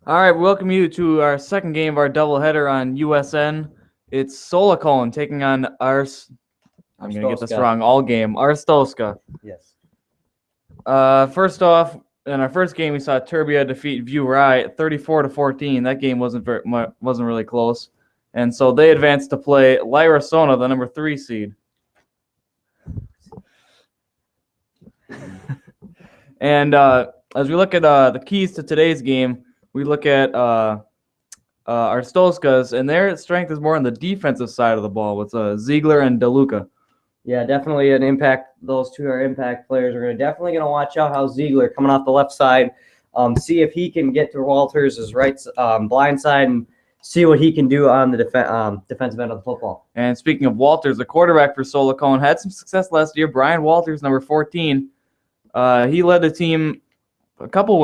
All right, welcome you to our second game of our doubleheader on USN. It's Solocon taking on I'm going to get this wrong all game. Arstozcah. Yes. First off, in our first game, we saw Turbia defeat View Rye 34-14. That game wasn't really close, and so they advanced to play Lyra-Sona, the number 3 seed. And as we look at the keys to today's game, we look at Arstozcah's, and their strength is more on the defensive side of the ball with Ziegler and DeLuca. Yeah, definitely an impact. Those two are impact players. We're definitely going to watch out how Ziegler coming off the left side, see if he can get to Walters' right blind side and see what he can do on the defensive end of the football. And speaking of Walters, the quarterback for Solocon had some success last year. Brian Walters, number 14. He led the team a couple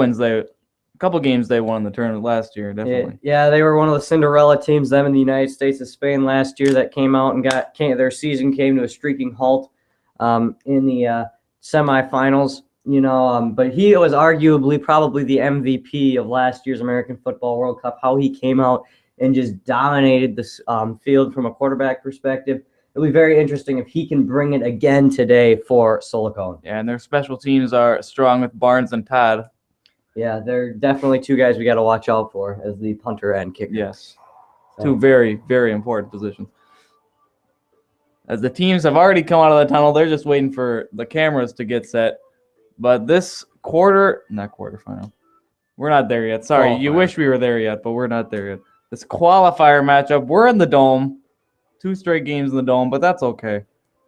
games they won in the tournament last year, definitely. Yeah, they were one of the Cinderella teams, them in the United States of Spain last year, that came out and their season came to a streaking halt in the semifinals. But he was arguably probably the MVP of last year's American Football World Cup. How he came out and just dominated this field from a quarterback perspective. It'll be very interesting if he can bring it again today for Solocon. Yeah, and their special teams are strong with Barnes and Todd. Yeah, they're definitely two guys we got to watch out for as the punter and kicker. Yes, two very, very important positions. As the teams have already come out of the tunnel, they're just waiting for the cameras to get set. But this quarterfinal. We're not there yet. Sorry, you wish we were there yet, but we're not there yet. This qualifier matchup, we're in the Dome. 2 straight games in the Dome, but that's okay. A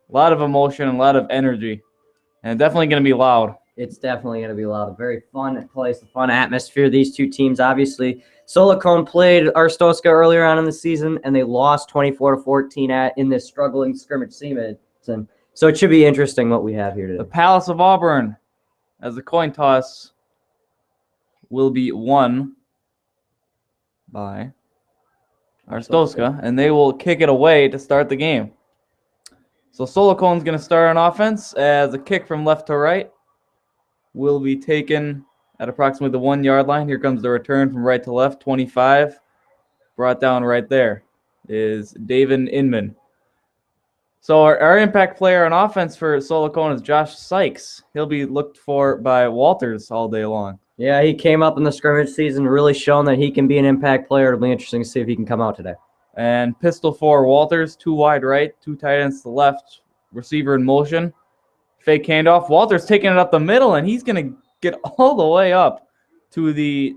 lot of emotion and a lot of energy. And definitely going to be loud. It's definitely going to be loud. A very fun place, a fun atmosphere. These two teams, obviously. Solocon played Arstozcah earlier on in the season, and they lost 24-14 in this struggling scrimmage season. So it should be interesting what we have here today. The Palace of Auburn, as the coin toss will be won by Arstozcah, and they will kick it away to start the game. So Solocon's going to start on offense as a kick from left to right will be taken at approximately the 1-yard line. Here comes the return from right to left, 25. Brought down right there is David Inman. So our impact player on offense for Solocon is Josh Sykes. He'll be looked for by Walters all day long. Yeah, he came up in the scrimmage season, really shown that he can be an impact player. It'll be interesting to see if he can come out today. And pistol for Walters, 2 wide right, 2 tight ends to the left, receiver in motion. Fake handoff. Walters taking it up the middle, and he's going to get all the way up to the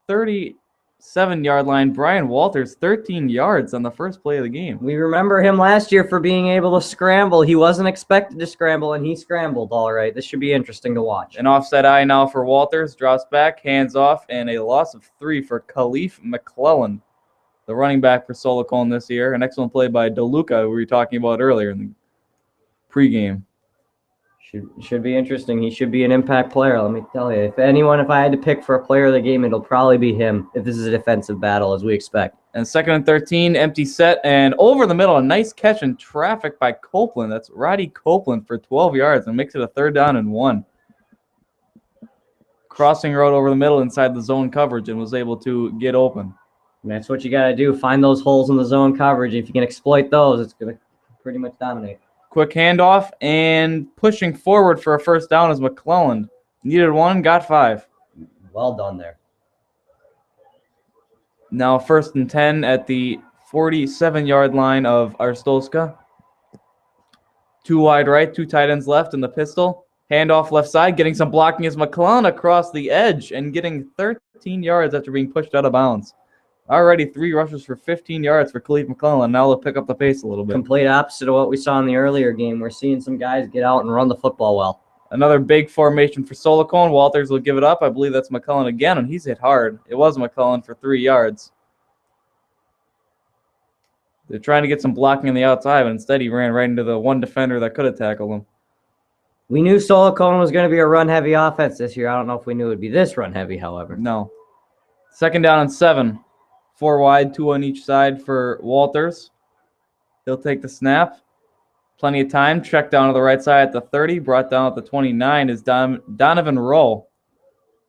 37-yard line. Brian Walters, 13 yards on the first play of the game. We remember him last year for being able to scramble. He wasn't expected to scramble, and he scrambled all right. This should be interesting to watch. An offside eye now for Walters. Drops back, hands off, and a loss of 3 for Khalif McClellan, the running back for Solocon this year. An excellent play by DeLuca, who we were talking about earlier in the pregame. Should be interesting. He should be an impact player, let me tell you. If I had to pick for a player of the game, it'll probably be him if this is a defensive battle, as we expect. And 2nd and 13, empty set, and over the middle, a nice catch in traffic by Copeland. That's Roddy Copeland for 12 yards and makes it a 3rd down and 1. Crossing road over the middle inside the zone coverage and was able to get open. And that's what you got to do. Find those holes in the zone coverage. If you can exploit those, it's going to pretty much dominate. Quick handoff, and pushing forward for a 1st down is McClellan. Needed 1, got 5. Well done there. Now 1st and 10 at the 47-yard line of Arstozcah. 2 wide right, 2 tight ends left in the pistol. Handoff left side, getting some blocking is McClellan across the edge and getting 13 yards after being pushed out of bounds. Already 3 rushes for 15 yards for Khalif McClellan. Now they'll pick up the pace a little bit. Complete opposite of what we saw in the earlier game. We're seeing some guys get out and run the football well. Another big formation for Solocon. Walters will give it up. I believe that's McClellan again, and he's hit hard. It was McClellan for 3 yards. They're trying to get some blocking on the outside, but instead he ran right into the one defender that could have tackled him. We knew Solocon was going to be a run-heavy offense this year. I don't know if we knew it would be this run-heavy, however. No. 2nd down and 7. 4 wide, 2 on each side for Walters. He'll take the snap. Plenty of time. Check down to the right side at the 30. Brought down at the 29 is Donovan Rowe,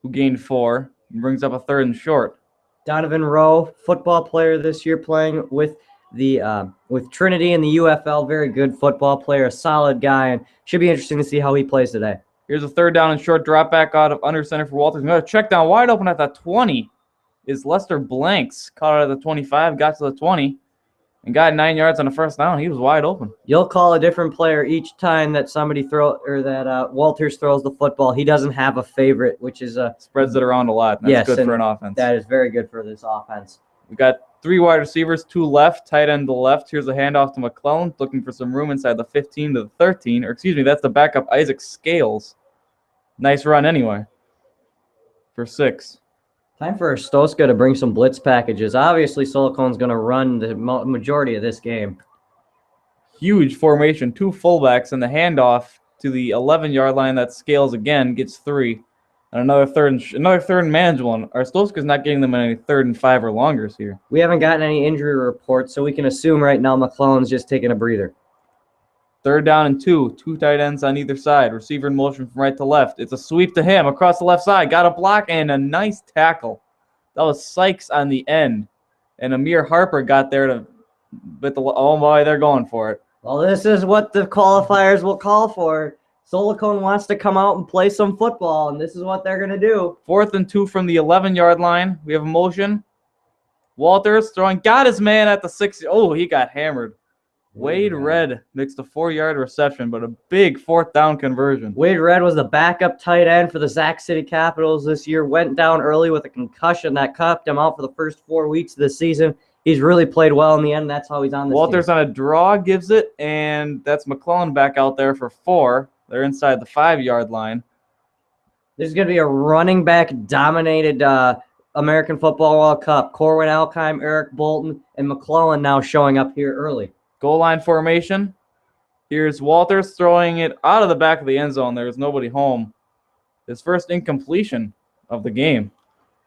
who gained 4. And brings up a 3rd and short. Donovan Rowe, football player this year, playing with with Trinity in the UFL. Very good football player, a solid guy, and should be interesting to see how he plays today. Here's a third down and short drop back out of under center for Walters. Another check down wide open at the 20 is Lester Blanks. Caught it at the 25, got to the 20, and got 9 yards on the first down. He was wide open. You'll call a different player each time that somebody Walters throws the football. He doesn't have a favorite, which is spreads it around a lot. That's good for an offense. That is very good for this offense. We got 3 wide receivers, 2 left, tight end to the left. Here's a handoff to McClellan, looking for some room inside the 15 to the 13. Or excuse me, that's the backup, Isaac Scales. Nice run anyway for 6. Time for Arstozcah to bring some blitz packages. Obviously, Solocon's going to run the majority of this game. Huge formation, 2 fullbacks, and the handoff to the 11-yard line. That Scales again, gets 3. And another third and manageable one. Arstozcah's not getting them any 3rd and 5 or longers here. We haven't gotten any injury reports, so we can assume right now McClellan's just taking a breather. 3rd down and 2. 2 tight ends on either side. Receiver in motion from right to left. It's a sweep to him across the left side. Got a block and a nice tackle. That was Sykes on the end. And Amir Harper got there to oh boy, they're going for it. Well, this is what the qualifiers will call for. Solocon wants to come out and play some football, and this is what they're going to do. 4th and 2 from the 11-yard line. We have a motion. Walters throwing. Got his man at the 6. Oh, he got hammered. Wade Red mixed a 4-yard reception, but a big 4th down conversion. Wade Red was the backup tight end for the Sac City Capitals this year. Went down early with a concussion that kept him out for the first 4 weeks of the season. He's really played well in the end. That's how he's on this Walters team. On a draw gives it, and that's McClellan back out there for 4. They're inside the 5-yard line. There's going to be a running back-dominated American Football World Cup. Corwin Alkheim, Eric Bolton, and McClellan now showing up here early. Goal line formation. Here's Walters throwing it out of the back of the end zone. There's nobody home. His first incompletion of the game.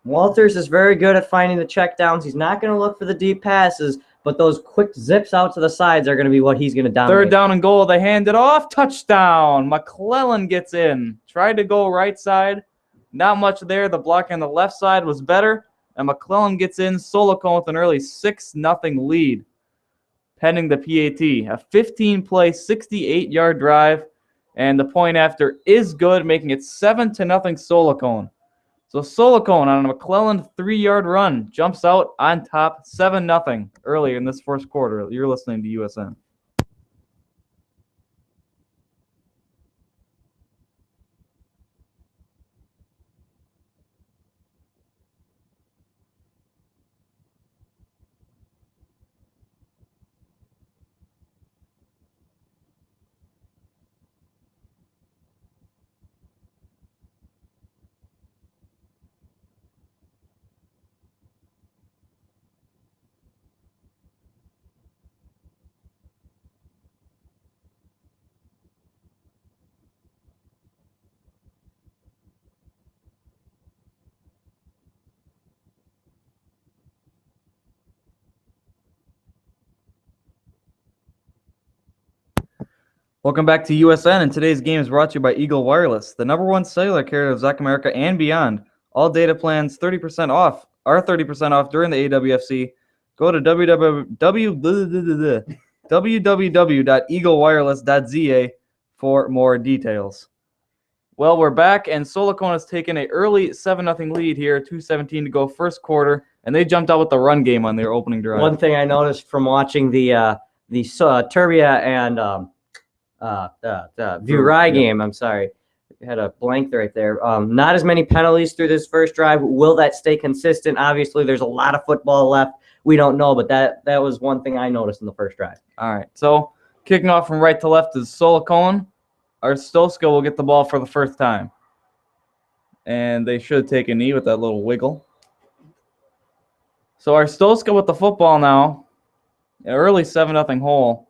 Walters is very good at finding the checkdowns. He's not going to look for the deep passes, but those quick zips out to the sides are going to be what he's going to dominate. 3rd down and goal. They hand it off. Touchdown. McClellan gets in. Tried to go right side. Not much there. The block on the left side was better. And McClellan gets in. Solocon with an early 6-0 lead. Pending the PAT. A 15-play, 68-yard drive. And the point after is good, making it 7-0 Solocon. So Solocon on a McClellan 3-yard run jumps out on top 7-0 earlier in this first quarter. You're listening to USN. Welcome back to USN, and today's game is brought to you by Eagle Wireless, the #1 cellular carrier of Sac America and beyond. All data plans 30% off are 30% off during the AFWC. Go to www.eaglewireless.ca for more details. Well, we're back, and Solocon has taken an early 7-0 lead here, 2:17 to go first quarter, and they jumped out with the run game on their opening drive. One thing I noticed from watching the Turbia and Vurai game, I'm sorry, I had a blank right there. Not as many penalties through this first drive. Will that stay consistent? Obviously, there's a lot of football left. We don't know, but that was one thing I noticed in the first drive. All right, so kicking off from right to left is Solocon. Arstozcah will get the ball for the first time. And they should take a knee with that little wiggle. So Arstozcah with the football now. An early 7-0 hole.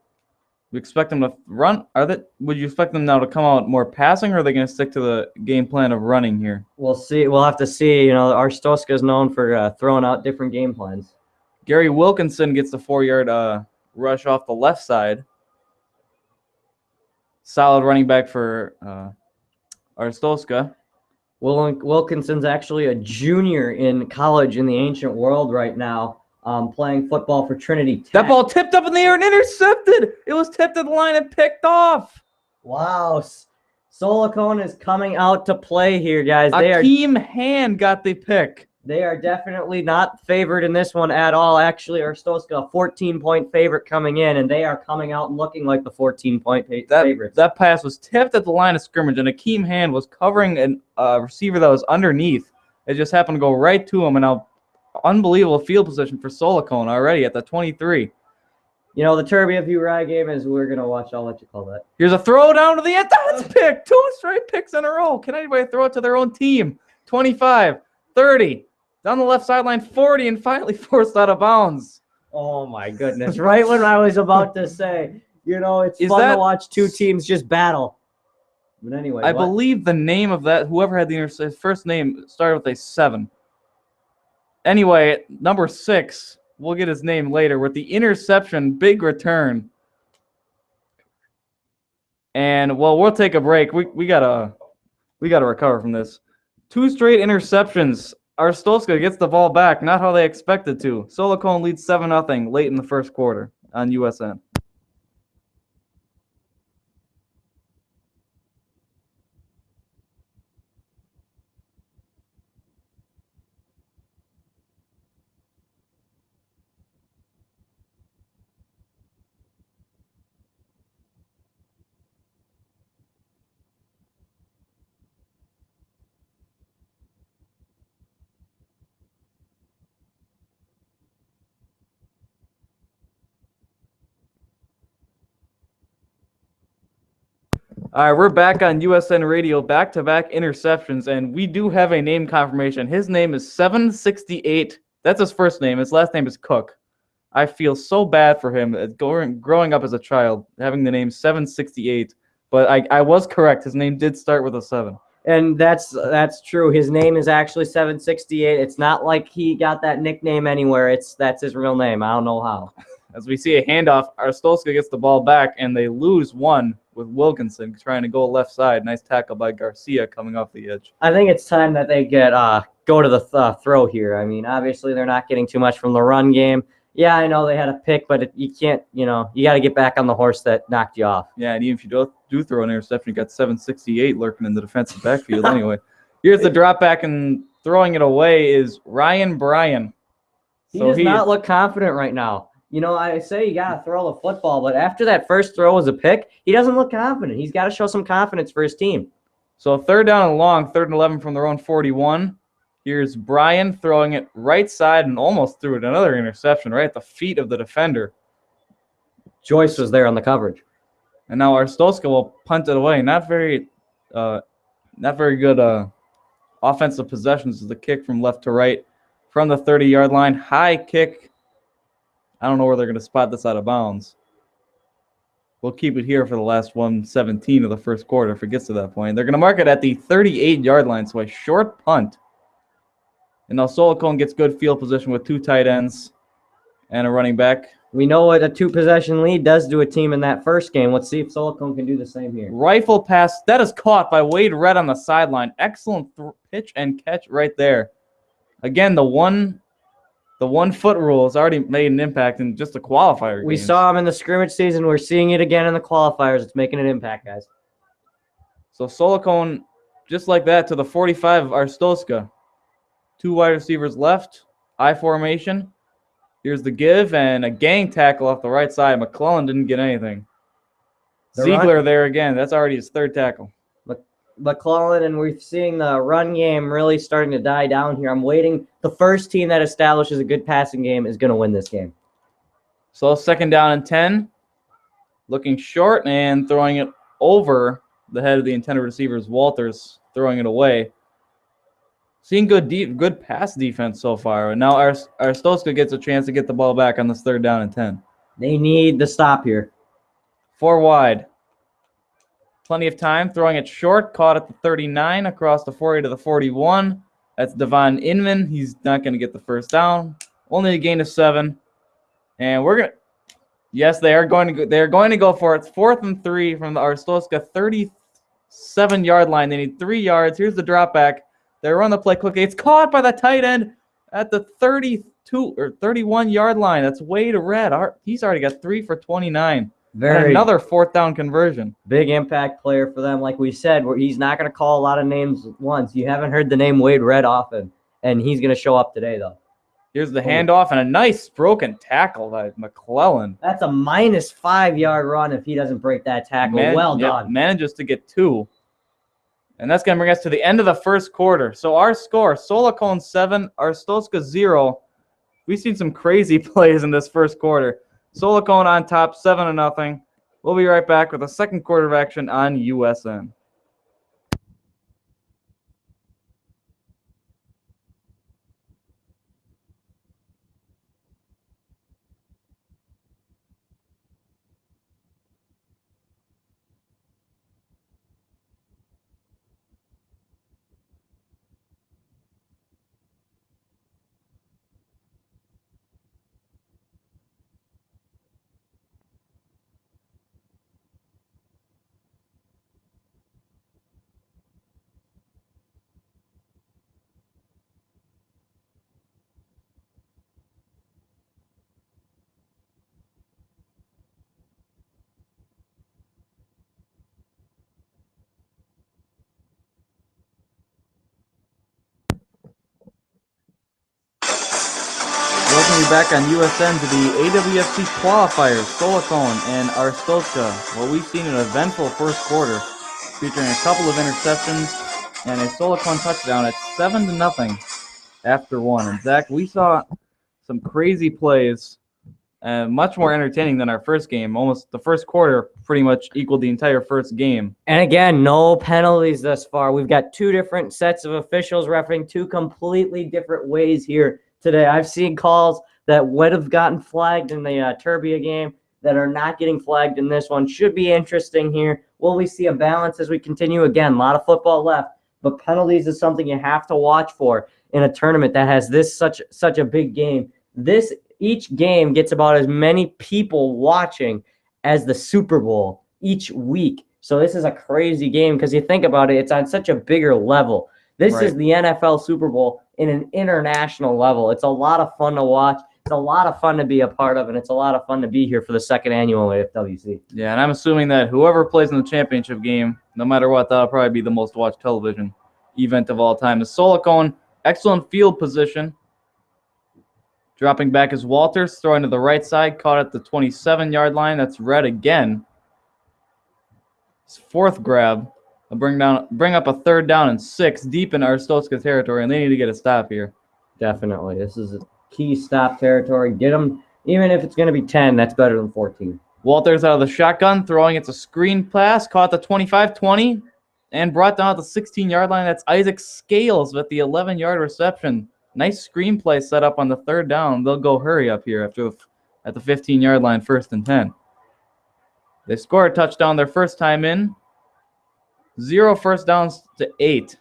We expect them to run. Would you expect them now to come out more passing, or are they going to stick to the game plan of running here? We'll see. We'll have to see. You know, Arstozcah is known for throwing out different game plans. Gary Wilkinson gets the 4-yard rush off the left side. Solid running back for Arstozcah. Wilkinson's actually a junior in college in the ancient world right now, playing football for Trinity Tech. That ball tipped up in the air and intercepted. It was tipped at the line and picked off. Wow. Solocon is coming out to play here, guys. Akeem Hand got the pick. They are definitely not favored in this one at all. Actually, Arstozcah, a 14-point favorite coming in, and they are coming out and looking like the 14-point favorites. That pass was tipped at the line of scrimmage, and Akeem Hand was covering a receiver that was underneath. It just happened to go right to him, and now unbelievable field position for Solocon already at the 23. You know, the Turby of Uri game is we're going to watch. I'll let you call that. Here's a throw down to the end. That's pick. 2 straight picks in a row. Can anybody throw it to their own team? 25, 30. Down the left sideline, 40, and finally forced out of bounds. Oh, my goodness. Right when I was about to say, you know, it's fun to watch two teams just battle. But anyway. I believe the name of that, whoever had his first name started with a 7. Anyway, number 6, we'll get his name later, with the interception, big return. And, well, we'll take a break. We gotta recover from this. 2 straight interceptions. Arstozcah gets the ball back, not how they expected to. Solocon leads 7-0 late in the first quarter on USN. All right, we're back on USN Radio, back-to-back interceptions, and we do have a name confirmation. His name is 768. That's his first name. His last name is Cook. I feel so bad for him growing up as a child, having the name 768. But I was correct. His name did start with a 7. And that's true. His name is actually 768. It's not like he got that nickname anywhere. That's his real name. I don't know how. As we see a handoff, Arstozcah gets the ball back, and they lose 1 with Wilkinson trying to go left side. Nice tackle by Garcia coming off the edge. I think it's time that they go to the throw here. I mean, obviously they're not getting too much from the run game. Yeah, I know they had a pick, but you can't, you got to get back on the horse that knocked you off. Yeah, and even if you do throw an interception, you got 768 lurking in the defensive backfield anyway. Here's the drop back, and throwing it away is Ryan Bryan. He does not look confident right now. You know, I say you got to throw the football, but after that first throw was a pick, he doesn't look confident. He's got to show some confidence for his team. So 3rd down and long, 3rd and 11 from their own 41. Here's Bryan throwing it right side and almost threw it. Another interception right at the feet of the defender. Joyce was there on the coverage. And now Arstozcah will punt it away. Not very good offensive possessions. Is the kick from left to right from the 30-yard line. High kick. I don't know where they're going to spot this out of bounds. We'll keep it here for the last 1:17 of the first quarter if it gets to that point. They're going to mark it at the 38-yard line, so a short punt. And now Solocon gets good field position with 2 tight ends and a running back. We know what a 2-possession lead does to a team in that first game. Let's see if Solocon can do the same here. Rifle pass. That is caught by Wade Red on the sideline. Excellent pitch and catch right there. Again, the one-foot rule has already made an impact in just the qualifier games. We saw him in the scrimmage season. We're seeing it again in the qualifiers. It's making an impact, guys. So Solocon, just like that, to the 45 of Arstozcah. 2 wide receivers left. I formation. Here's the give, and a gang tackle off the right side. McClellan didn't get anything. Ziegler there again. That's already his 3rd tackle. McClellan, and we're seeing the run game really starting to die down here. I'm waiting. The first team that establishes a good passing game is going to win this game. So 2nd down and 10. Looking short and throwing it over the head of the intended receivers. Walters throwing it away. Seeing good pass defense so far. And now Arstozcah gets a chance to get the ball back on this 3rd down and 10. They need the stop here. 4 wide. Plenty of time. Throwing it short. Caught at the 39 across the 40 to the 41. That's Devon Inman. He's not going to get the first down. Only a gain of 7. And we're going to... Yes, they're going to go for it. It's 4th and 3 from the Arstozcah 37-yard line. They need 3 yards. Here's the drop back. They run the play quickly. It's caught by the tight end at the 32 or 31-yard line. That's Wade Red. He's already got 3 for 29. And another 4th down conversion. Big impact player for them. Like we said, where he's not going to call a lot of names at once. You haven't heard the name Wade Red often, and he's going to show up today, though. Here's the handoff and a nice broken tackle by McClellan. That's a minus 5-yard run if he doesn't break that tackle. Well done. Manages to get 2. And that's going to bring us to the end of the first quarter. So our score, Solocon 7, Arstozcah 0. We've seen some crazy plays in this first quarter. Solocon on top, 7-0. We'll be right back with the second quarter of action on USN. Welcome you back on USN to the AFWC Qualifiers, Solocon and Arstozcah. Well, we've seen an eventful first quarter featuring a couple of interceptions and a Solocon touchdown at 7-0 after 1. And Zach, we saw some crazy plays, much more entertaining than our first game. Almost the first quarter pretty much equaled the entire first game. And again, no penalties thus far. We've got 2 different sets of officials refereeing 2 completely different ways here today. I've seen calls that would have gotten flagged in the Turbia game that are not getting flagged in this one. Should be interesting here. Will we see a balance as we continue? Again, a lot of football left, but penalties is something you have to watch for in a tournament that has this such a big game. Each game gets about as many people watching as the Super Bowl each week. So this is a crazy game because you think about it, it's on such a bigger level. This is the NFL Super Bowl in an international level. It's a lot of fun to watch. It's a lot of fun to be a part of, and it's a lot of fun to be here for the second annual AFWC. Yeah, and I'm assuming that whoever plays in the championship game, no matter what, that'll probably be the most watched television event of all time. The Solocon, excellent field position. Dropping back is Walters, throwing to the right side, caught at the 27-yard line. That's Red again. His 4th grab. Bring up a 3rd down and 6 deep in Arstozcah territory, and they need to get a stop here. Definitely. This is a key stop territory. Get them, even if it's going to be 10, that's better than 14. Walters out of the shotgun, throwing it's a screen pass, caught the 25-20, and brought down at the 16-yard line. That's Isaac Scales with the 11-yard reception. Nice screenplay set up on the 3rd down. They'll go hurry up here at the 15-yard line, 1st and 10. They score a touchdown their first time in. 0 first downs to 8.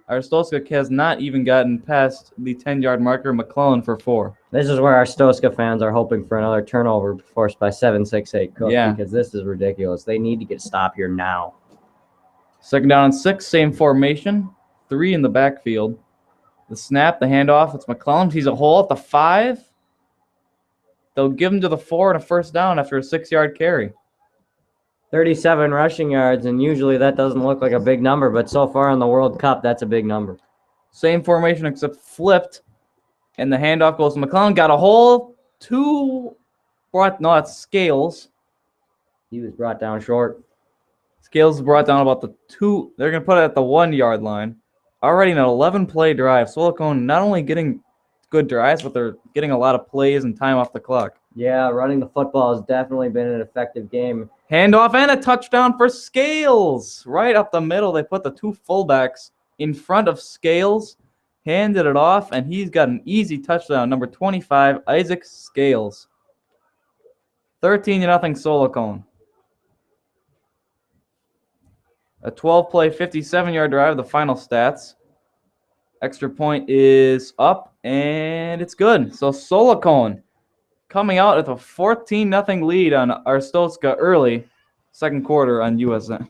Arstozcah has not even gotten past the 10-yard marker. McClellan for 4. This is where Arstozcah fans are hoping for another turnover forced by 7-6-8 Cook because this is ridiculous. They need to get a stop here now. 2nd down and 6, same formation. 3 in the backfield. The snap, the handoff, it's McClellan. He's a hole at the 5. They'll give him to the 4 and a 1st down after a 6-yard carry. 37 rushing yards, and usually that doesn't look like a big number, but so far in the World Cup, that's a big number. Same formation except flipped, and the handoff goes to McClellan. Got a hole. It's Scales. He was brought down short. Scales brought down about the 2. They're going to put it at the 1-yard line. Already an 11-play drive. Solocon not only getting good drives, but they're getting a lot of plays and time off the clock. Yeah, running the football has definitely been an effective game. Handoff and a touchdown for Scales. Right up the middle, they put the 2 fullbacks in front of Scales, handed it off, and he's got an easy touchdown. Number 25, Isaac Scales. 13-0 Solocon. A 12-play, 57-yard drive, the final stats. Extra point is up, and it's good. So Solocon coming out with a 14-0 lead on Arstozcah early, second quarter on USN.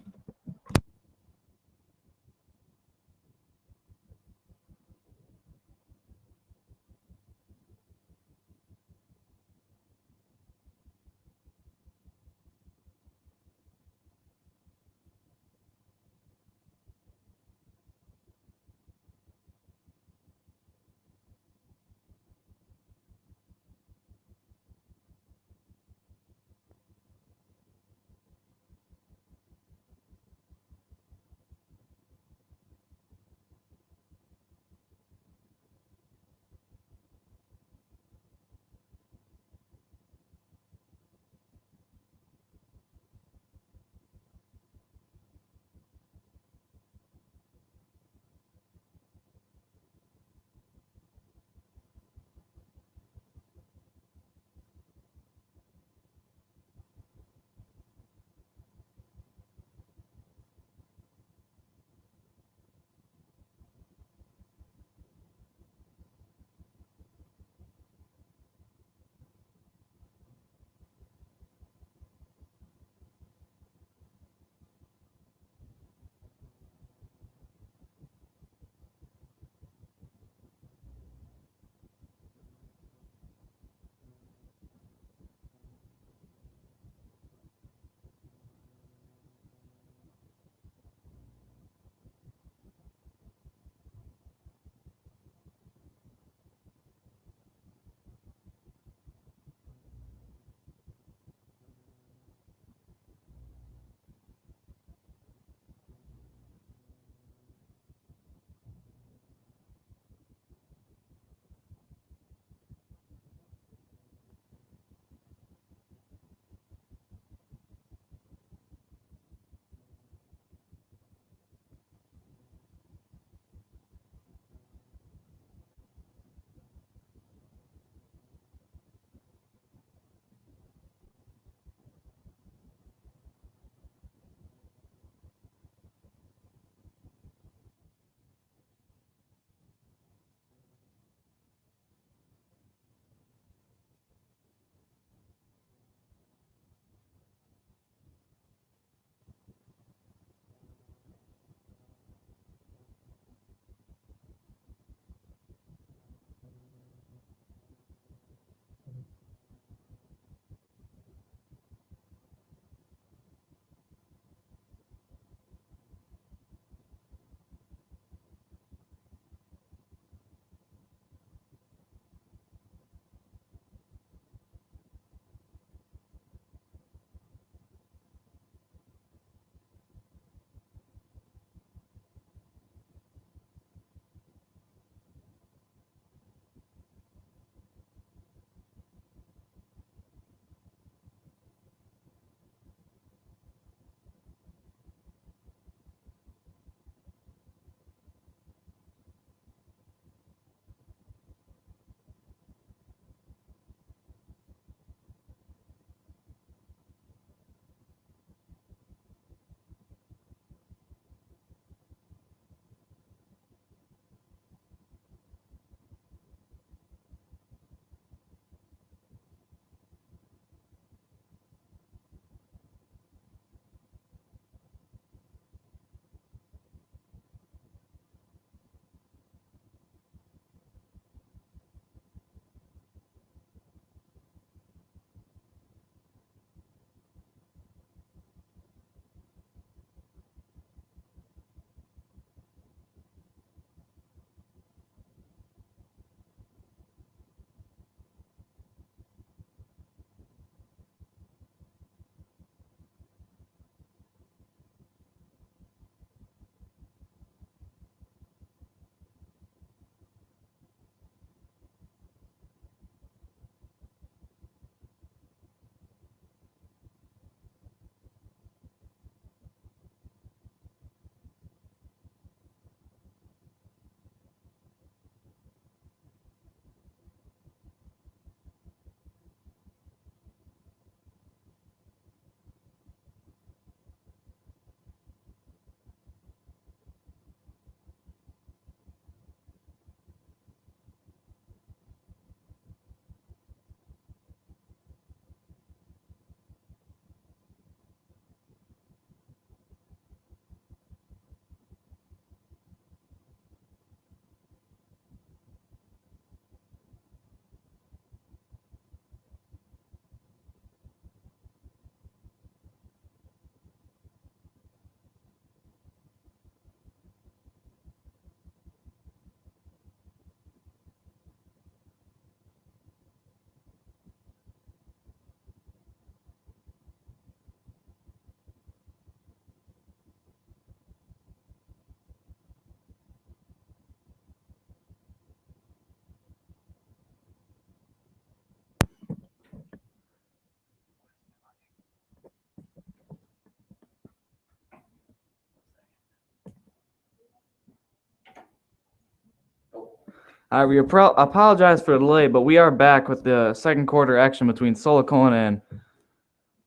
We apologize for the delay, but we are back with the second quarter action between Solocon and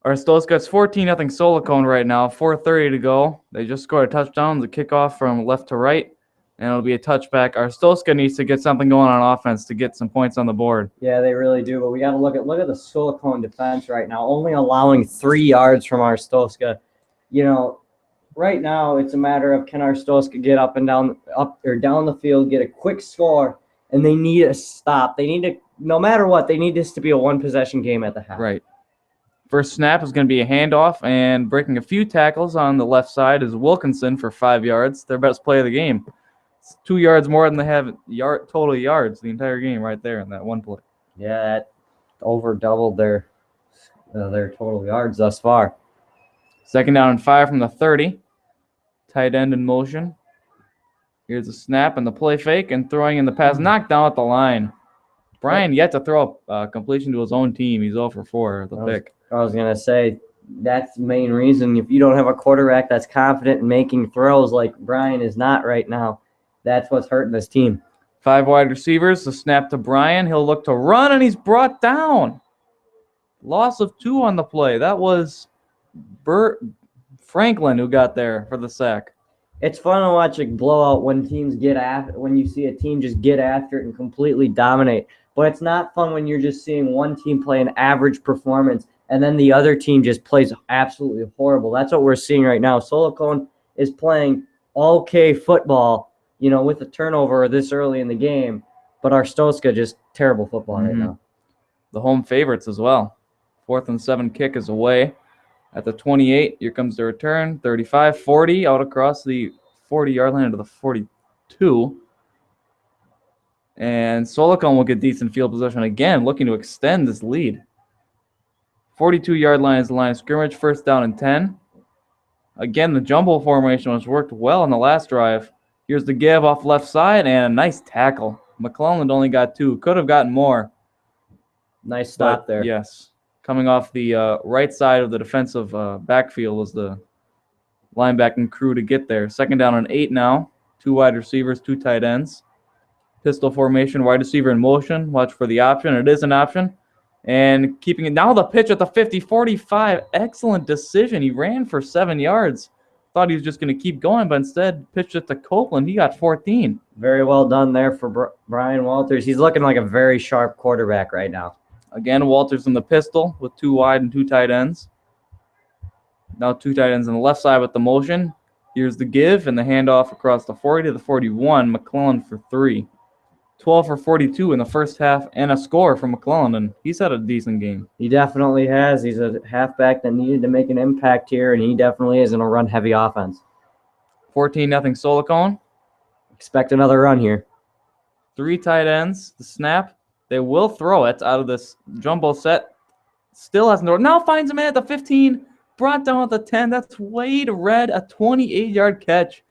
Arstozcah. It's 14-0 Solocon right now, 4:30 to go. They just scored a touchdown, the kickoff from left to right, and it'll be a touchback. Arstozcah needs to get something going on offense to get some points on the board. Yeah, they really do, but we got to look at the Solocon defense right now, only allowing 3 yards from Arstozcah. You know, right now it's a matter of can Arstozcah get up down the field, get a quick score, and they need a stop. They need to, no matter what, they need this to be a one-possession game at the half. Right. First snap is going to be a handoff, and breaking a few tackles on the left side is Wilkinson for 5 yards, their best play of the game. It's 2 yards more than they have total yards the entire game right there in that one play. Yeah, that over doubled their total yards thus far. Second down and 5 from the 30. Tight end in motion. Here's a snap and the play fake and throwing in the pass. Knocked down at the line. Brian yet to throw a completion to his own team. He's 0 for 4 the pick. I was going to say, that's the main reason. If you don't have a quarterback that's confident in making throws like Brian is not right now, that's what's hurting this team. 5 wide receivers. The snap to Brian. He'll look to run, and he's brought down. Loss of 2 on the play. That was Burt Franklin who got there for the sack. It's fun to watch a blowout when you see a team just get after it and completely dominate. But it's not fun when you're just seeing one team play an average performance and then the other team just plays absolutely horrible. That's what we're seeing right now. Solocon is playing okay football, with a turnover this early in the game, but Arstozcah just terrible football right now. The home favorites as well. 4th and 7 kick is away. At the 28, here comes the return. 35, 40, out across the 40-yard line to the 42. And Solocon will get decent field position again, looking to extend this lead. 42-yard line is the line of scrimmage, first down and 10. Again, the jumbo formation has worked well in the last drive. Here's the give off left side and a nice tackle. McClelland only got 2. Could have gotten more. Nice stop there. Yes. Coming off the right side of the defensive backfield was the linebacking crew to get there. Second down and 8 now. 2 wide receivers, 2 tight ends. Pistol formation, wide receiver in motion. Watch for the option. It is an option. And keeping it now the pitch at the 50, 45. Excellent decision. He ran for 7 yards. Thought he was just going to keep going, but instead pitched it to Copeland. He got 14. Very well done there for Brian Walters. He's looking like a very sharp quarterback right now. Again, Walters in the pistol with 2 wide and 2 tight ends. Now 2 tight ends on the left side with the motion. Here's the give and the handoff across the 40 to the 41. McClelland for 3. 12 for 42 in the first half and a score from McClelland, and he's had a decent game. He definitely has. He's a halfback that needed to make an impact here, and he definitely is in a run-heavy offense. 14-0 Solocon. Expect another run here. 3 tight ends. The snap. They will throw it out of this jumbo set. Still has no. Now finds him at the 15. Brought down at the 10. That's Wade Red, a 28-yard catch.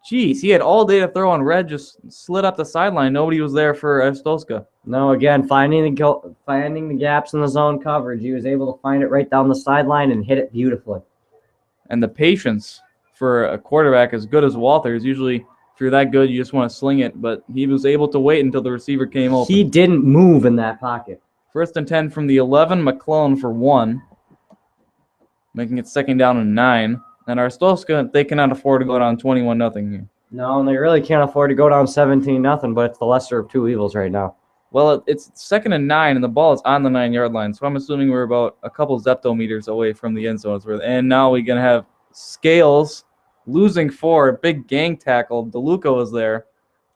Jeez, he had all day to throw, and Red just slid up the sideline. Nobody was there for Arstozcah. No, again, finding the gaps in the zone coverage. He was able to find it right down the sideline and hit it beautifully. And the patience for a quarterback as good as Walters. Usually, if you're that good, you just want to sling it. But he was able to wait until the receiver came open. He didn't move in that pocket. First and 10 from the 11. McClelland for 1. Making it second down and 9. And Arstozcah, they cannot afford to go down 21-0 here. No, and they really can't afford to go down 17-0, but it's the lesser of 2 evils right now. Well, it's second and 9, and the ball is on the 9-yard line. So I'm assuming we're about a couple zeptometers away from the end zone. And now we're going to have Scales losing 4. Big gang tackle. DeLuca was there.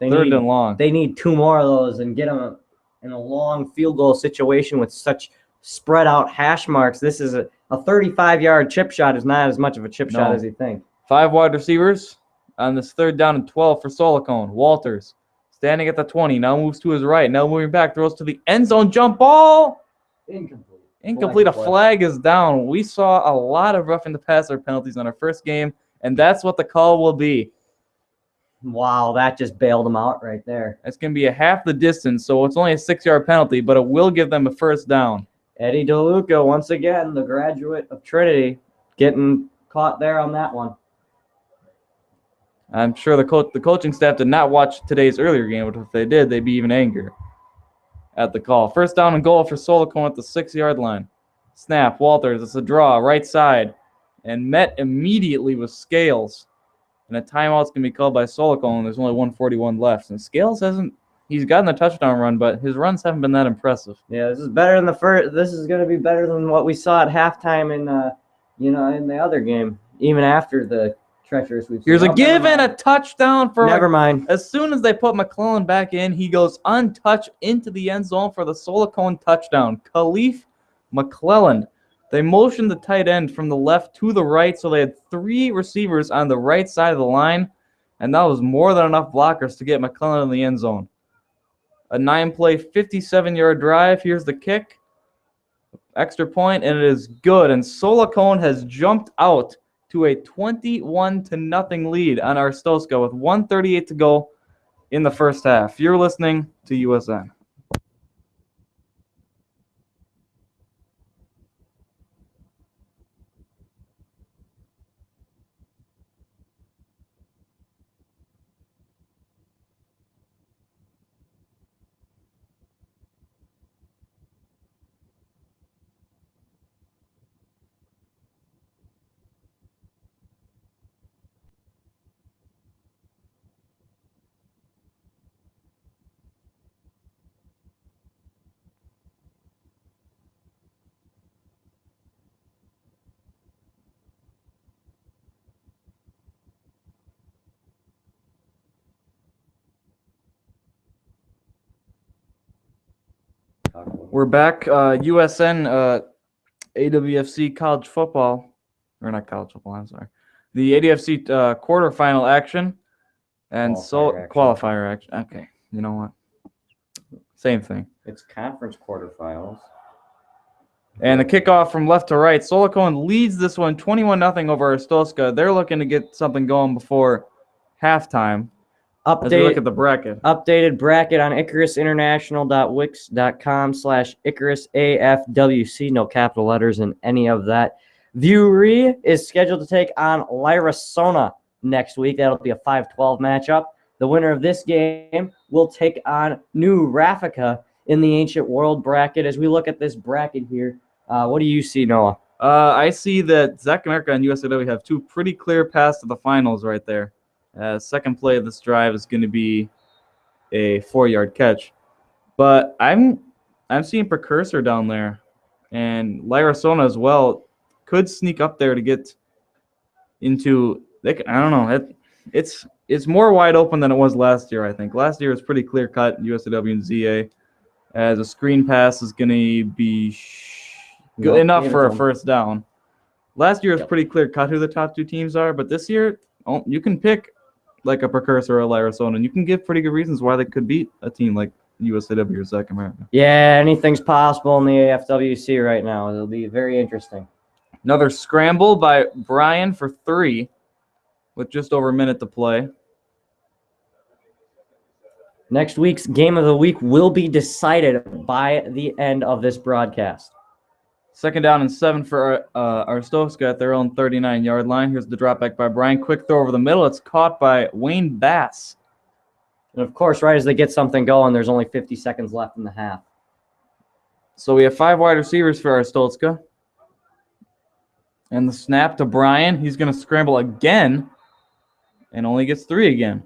Third and long. They need 2 more of those and get them in a long field goal situation with such spread out hash marks. This is a 35-yard chip shot is not as much of a chip shot as you think. 5 wide receivers on this third down and 12 for Solocon. Walters standing at the 20. Now moves to his right. Now moving back. Throws to the end zone. Jump ball. Incomplete. A flag is down. We saw a lot of roughing the passer penalties on our first game, and that's what the call will be. Wow, that just bailed them out right there. It's going to be a half the distance, so it's only a 6-yard penalty, but it will give them a first down. Eddie DeLuca, once again, the graduate of Trinity, getting caught there on that one. I'm sure the coaching staff did not watch today's earlier game, but if they did, they'd be even angrier at the call. First down and goal for Solocon at the 6-yard line. Snap, Walters, it's a draw, right side, and met immediately with Scales. And a timeout's going to be called by Solocon. There's only 1:41 left. And Scales he's gotten a touchdown run, but his runs haven't been that impressive. Yeah, this is better than the first. This is going to be better than what we saw at halftime in the other game, even after the treacherous we've seen. Here's a give and a touchdown for. Never mind. As soon as they put McClellan back in, he goes untouched into the end zone for the Solocon touchdown. Khalif McClellan. They motioned the tight end from the left to the right, so they had 3 receivers on the right side of the line, and that was more than enough blockers to get McClellan in the end zone. A 9-play, 57-yard drive. Here's the kick. Extra point, and it is good. And Solocon has jumped out to a 21-0 lead on Arstozcah with 1:38 to go in the first half. You're listening to USN. We're back. USN AWFC college football, or not college football, I'm sorry. The ADFC quarterfinal action and qualifier action. Okay, you know what? Same thing. It's conference quarterfinals. And the kickoff from left to right. Solocon leads this one 21-0 over Arstozcah. They're looking to get something going before halftime. As we look at the bracket. Updated bracket on IcarusInternational.wix.com/IcarusAFWC. No capital letters in any of that. Viewry is scheduled to take on Lyrasona next week. That'll be a 5-12 matchup. The winner of this game will take on New Raffica in the Ancient World bracket. As we look at this bracket here, what do you see, Noah? I see that Zach America and USAW have 2 pretty clear paths to the finals right there. Second play of this drive is going to be a 4-yard catch. But I'm seeing Precursor down there. And Lyrasona as well could sneak up there to get into – I don't know. It's more wide open than it was last year, I think. Last year was pretty clear-cut, USAW and ZA. As a screen pass is going to be good enough for a first down. Last year was pretty clear-cut who the top 2 teams are. But this year, you can pick – like a Precursor or a Lyrasona, and you can give pretty good reasons why they could beat a team like USAW or Zach America. Yeah, anything's possible in the AFWC right now. It'll be very interesting. Another scramble by Brian for 3 with just over a minute to play. Next week's game of the week will be decided by the end of this broadcast. Second down and 7 for Arstozcah at their own 39-yard line. Here's the drop back by Brian. Quick throw over the middle. It's caught by Wayne Bass. And, of course, right as they get something going, there's only 50 seconds left in the half. So we have 5 wide receivers for Arstozcah. And the snap to Brian. He's going to scramble again and only gets 3 again.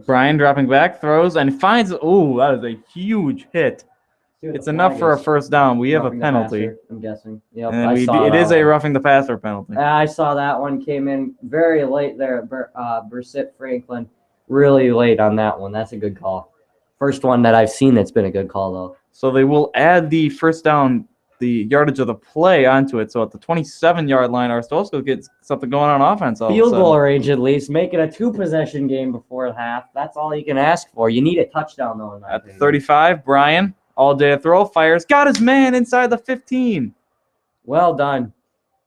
Brian dropping back, throws, and finds – ooh, that is a huge hit. It's enough for a first down. We have a penalty. I'm guessing. Yep, and it is a roughing the passer penalty. I saw that one came in very late there. Brissett Franklin, really late on that one. That's a good call. First one that I've seen that's been a good call, though. So they will add the first down, the yardage of the play onto it. So at the 27-yard line, Arstozcah gets something going on offense. Field goal range, at least. Make it a 2-possession game before half. That's all you can ask for. You need a touchdown, though. At the 35, Brian, all day to throw, fires. Got his man inside the 15. Well done.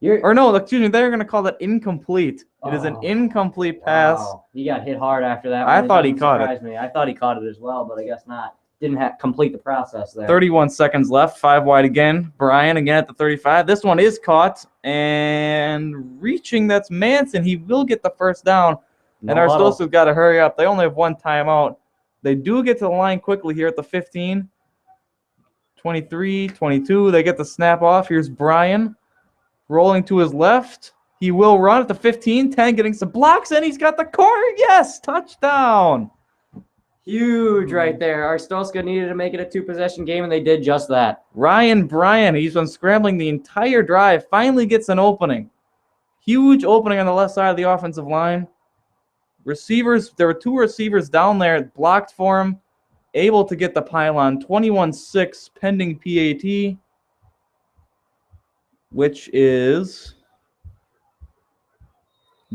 They're going to call that incomplete. It is an incomplete pass. Wow. He got hit hard after that. I thought he caught it. I thought he caught it as well, but I guess not. didn't complete the process there. 31 seconds left. 5 wide again. Brian again at the 35. This one is caught and reaching. That's Manson. He will get the first down. No And Arstozcah's got to hurry up. They only have 1 timeout. They do get to the line quickly here at the 15. 23, 22. They get the snap off. Here's Brian rolling to his left. He will run at the 15, 10, getting some blocks, and he's got the corner. Yes, touchdown. Huge right there. Arstozcah needed to make it a 2-possession game, and they did just that. Ryan Bryan, he's been scrambling the entire drive, finally gets an opening. Huge opening on the left side of the offensive line. Receivers, there were 2 receivers down there blocked for him, able to get the pylon. 21-6 pending PAT, which is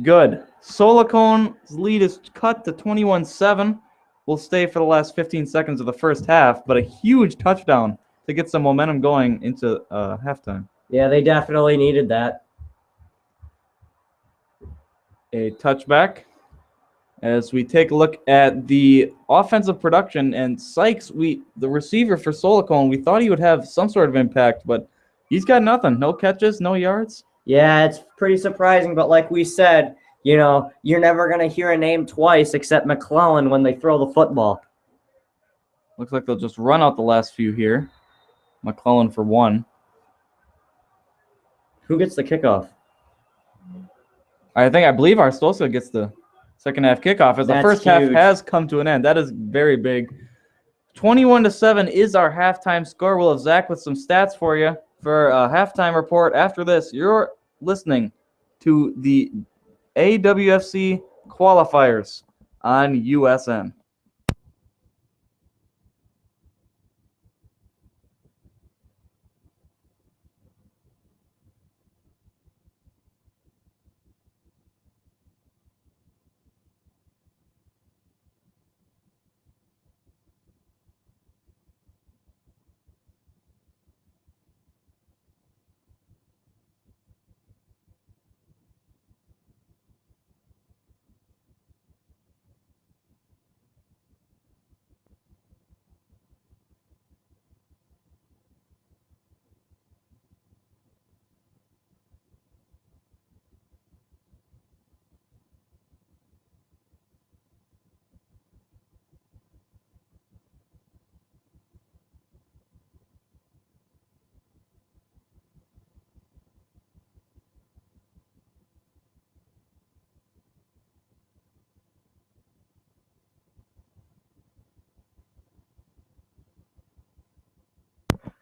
good. Solocon's lead is cut to 21-7. Will stay for the last 15 seconds of the first half, but a huge touchdown to get some momentum going into halftime. Yeah, they definitely needed that. A touchback. As we take a look at the offensive production, and Sykes, the receiver for Solocon, we thought he would have some sort of impact, but he's got nothing. No catches, no yards. Yeah, it's pretty surprising, but like we said, you know, you're never going to hear a name twice except McClellan when they throw the football. Looks like they'll just run out the last few here. McClellan for 1. Who gets the kickoff? I believe Arstozcah gets the second half kickoff as the first half has come to an end. That is very big. 21-7 is our halftime score. We'll have Zach with some stats for you for a halftime report. After this, you're listening to the AFWC Qualifiers on USN.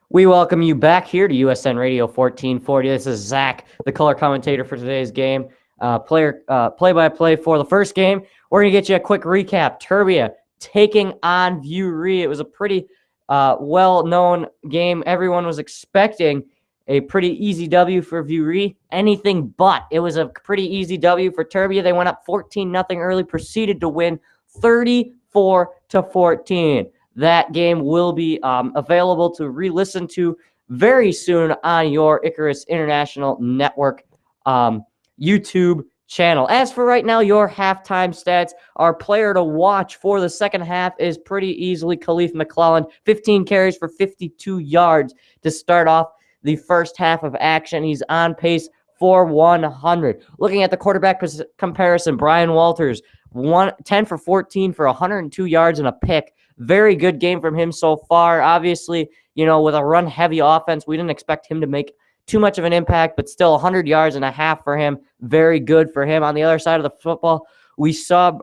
We welcome you back here to USN Radio 1440. This is Zach, the color commentator for today's game. Play-by-play for the first game. We're going to get you a quick recap. Turbia taking on Viewree. It was a pretty well-known game. Everyone was expecting a pretty easy W for Viewree. Anything but. It was a pretty easy W for Turbia. They went up 14-0 early, proceeded to win 34-14. That game will be available to re-listen to very soon on your Icarus International Network YouTube channel. As for right now, your halftime stats, our player to watch for the second half is pretty easily Khalif McClellan. 15 carries for 52 yards to start off the first half of action. He's on pace for 100. Looking at the quarterback comparison, Brian Walters, 10 for 14 for 102 yards and a pick. Very good game from him so far. Obviously, you know, with a run-heavy offense, we didn't expect him to make too much of an impact, but still 100 yards and a half for him. Very good for him. On the other side of the football, we saw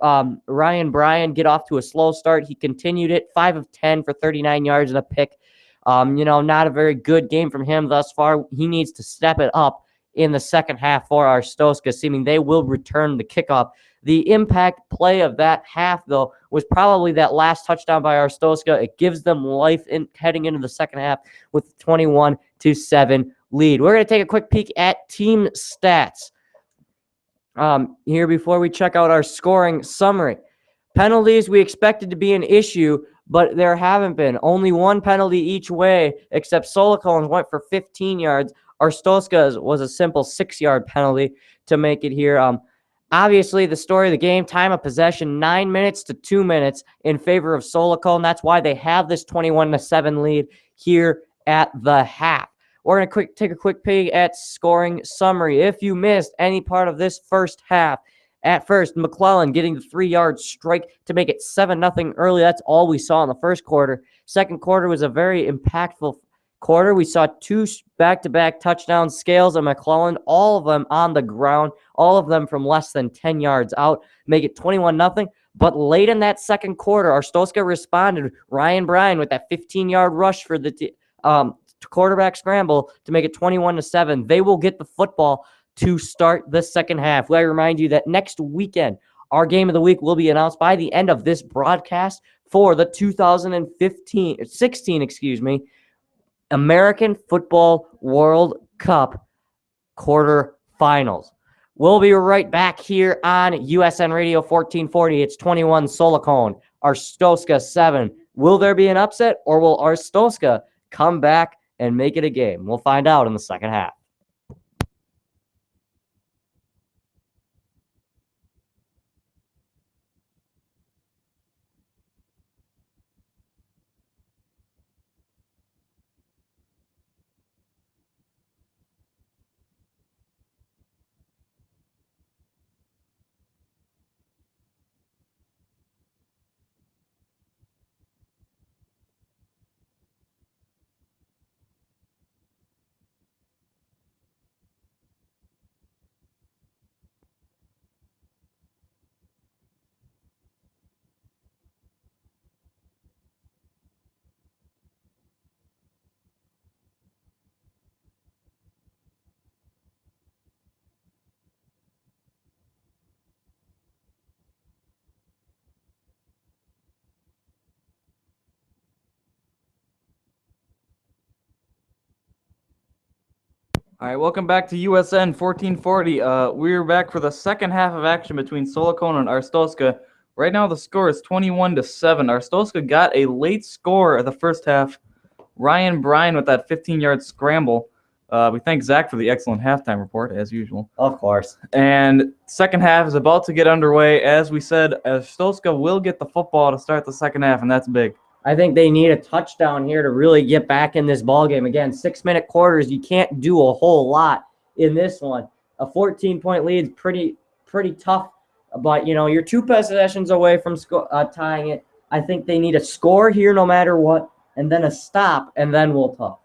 Ryan Bryan get off to a slow start. He continued it, 5 of 10 for 39 yards and a pick. You know, not a very good game from him thus far. He needs to step it up in the second half for Arstozcah, assuming they will return the kickoff. The impact play of that half, though, was probably that last touchdown by Arstozcah. It gives them life heading into the second half with 21-7 lead. We're going to take a quick peek at team stats here before we check out our scoring summary. Penalties we expected to be an issue, but there haven't been. Only 1 penalty each way, except Solocon went for 15 yards. Arstozcah's was a simple 6-yard penalty to make it here. Obviously, the story of the game, time of possession, 9 minutes to 2 minutes in favor of Solocon. That's why they have this 21-7 lead here at the half. We're going to take a quick peek at scoring summary. If you missed any part of this first half, at first, McClellan getting the 3-yard strike to make it 7-0 early. That's all we saw in the first quarter. Second quarter was a very impactful quarter. We saw 2 back-to-back touchdown scales of McClellan, all of them on the ground, all of them from less than 10 yards out, make it 21-0. But late in that second quarter, Arstozcah responded. Ryan Bryan with that 15-yard rush for the quarterback scramble to make it 21-7. They will get the football to start the second half. I remind you that next weekend, our game of the week will be announced by the end of this broadcast for the 2016 American Football World Cup quarterfinals. We'll be right back here on USN Radio 1440. It's 21 Solocon, Arstozcah 7. Will there be an upset, or will Arstozcah come back and make it a game? We'll find out in the second half. All right, welcome back to USN 1440. We're back for the second half of action between Solocon and Arstozcah. Right now, the score is 21-7. Arstozcah got a late score at the first half. Ryan Bryan with that 15-yard scramble. We thank Zach for the excellent halftime report, as usual. Of course. And second half is about to get underway. As we said, Arstozcah will get the football to start the second half, and that's big. I think they need a touchdown here to really get back in this ball game. Again, 6-minute quarters, you can't do a whole lot in this one. A 14-point lead is pretty tough, but you're 2 possessions away from tying it. I think they need a score here no matter what, and then a stop, and then we'll talk.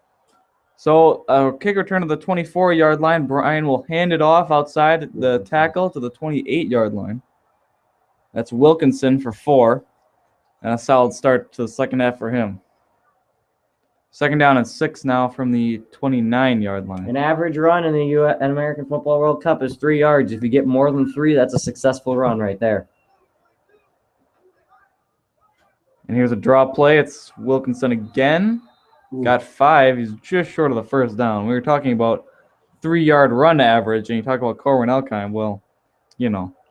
So kick return to the 24-yard line. Bryan will hand it off outside the tackle to the 28-yard line. That's Wilkinson for 4. And a solid start to the second half for him. Second down and 6 now from the 29-yard line. An average run in the American Football World Cup is 3 yards. If you get more than 3, that's a successful run right there. And here's a draw play. It's Wilkinson again. Ooh. Got 5. He's just short of the first down. We were talking about 3-yard run average, and you talk about Corwin Elkheim. Well,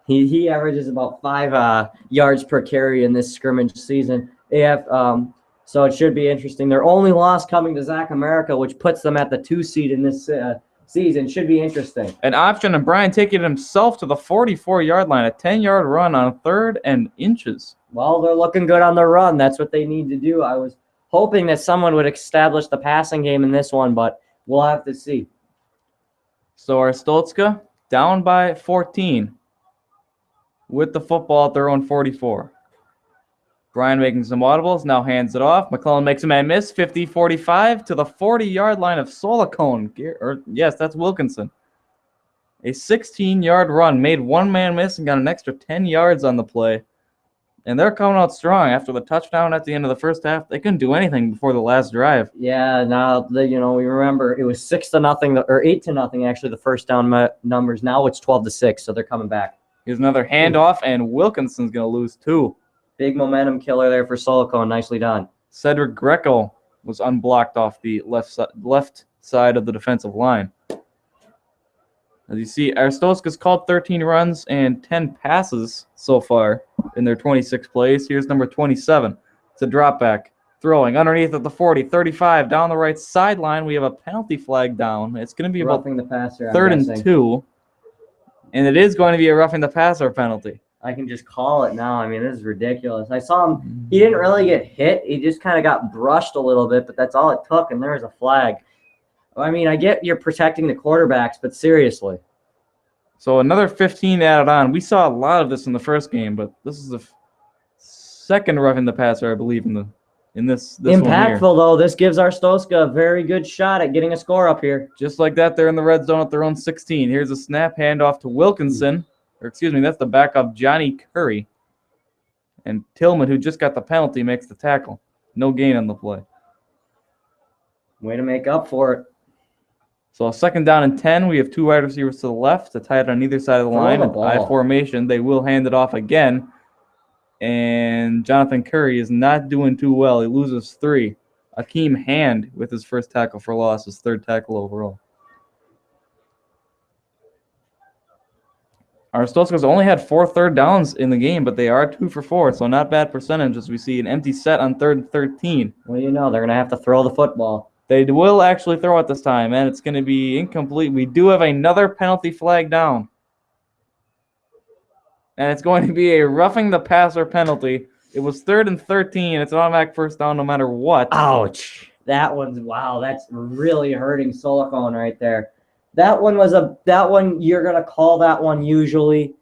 He averages about 5 yards per carry in this scrimmage season. So it should be interesting. Their only loss coming to Zach America, which puts them at the 2 seed in this season. Should be interesting. An option, and Bryan taking himself to the 44-yard line, a 10-yard run on 3rd and inches. Well, they're looking good on the run. That's what they need to do. I was hoping that someone would establish the passing game in this one, but we'll have to see. So Arstozcah down by 14. With the football at their own 44. Bryan making some audibles, now hands it off. McClellan makes a man miss, 50-45 to the 40-yard line of Solocon. Yes, that's Wilkinson. A 16-yard run, made one man miss and got an extra 10 yards on the play. And they're coming out strong after the touchdown at the end of the first half. They couldn't do anything before the last drive. Yeah, now we remember it was 6-0 or 8-0 actually the first down numbers. Now it's 12-6, so they're coming back. Here's another handoff, and Wilkinson's going to lose 2. Big momentum killer there for Solocon. Nicely done. Cedric Greco was unblocked off the left side of the defensive line. As you see, Arstozcah's called 13 runs and 10 passes so far in their 26 plays. Here's number 27. It's a drop back. Throwing underneath at the 40, 35, down the right sideline. We have a penalty flag down. It's going to be roughing the passer, 3rd and 2. And it is going to be a roughing the passer penalty. I can just call it now. I mean, this is ridiculous. I saw him. He didn't really get hit. He just kind of got brushed a little bit, but that's all it took, and there was a flag. I mean, I get you're protecting the quarterbacks, but seriously. So another 15 added on. We saw a lot of this in the first game, but this is the second roughing the passer, I believe, in this Impactful, one here. though. This gives Arstozcah a very good shot at getting a score up here. Just like that, they're in the red zone at their own 16. Here's a snap handoff to Wilkinson. Or excuse me, that's the backup Johnny Curry. And Tillman, who just got the penalty, makes the tackle. No gain on the play. Way to make up for it. So a second down and 10. We have two wide receivers to the left to tie it on either side of the line. I formation. They will hand it off again. And Jonathan Curry is not doing too well. He loses 3. Akeem Hand with his first tackle for loss, his third tackle overall. Arstozcah's only had 4 third downs in the game, but they are 2 for 4, so not bad percentage as we see an empty set on 3rd and 13. Well, you know, they're going to have to throw the football. They will actually throw it this time, and it's going to be incomplete. We do have another penalty flag down. And it's going to be a roughing the passer penalty. It was 3rd and 13. It's an automatic first down no matter what. Ouch. That one's, wow, that's really hurting Solocon right there. That one you're going to call that one usually,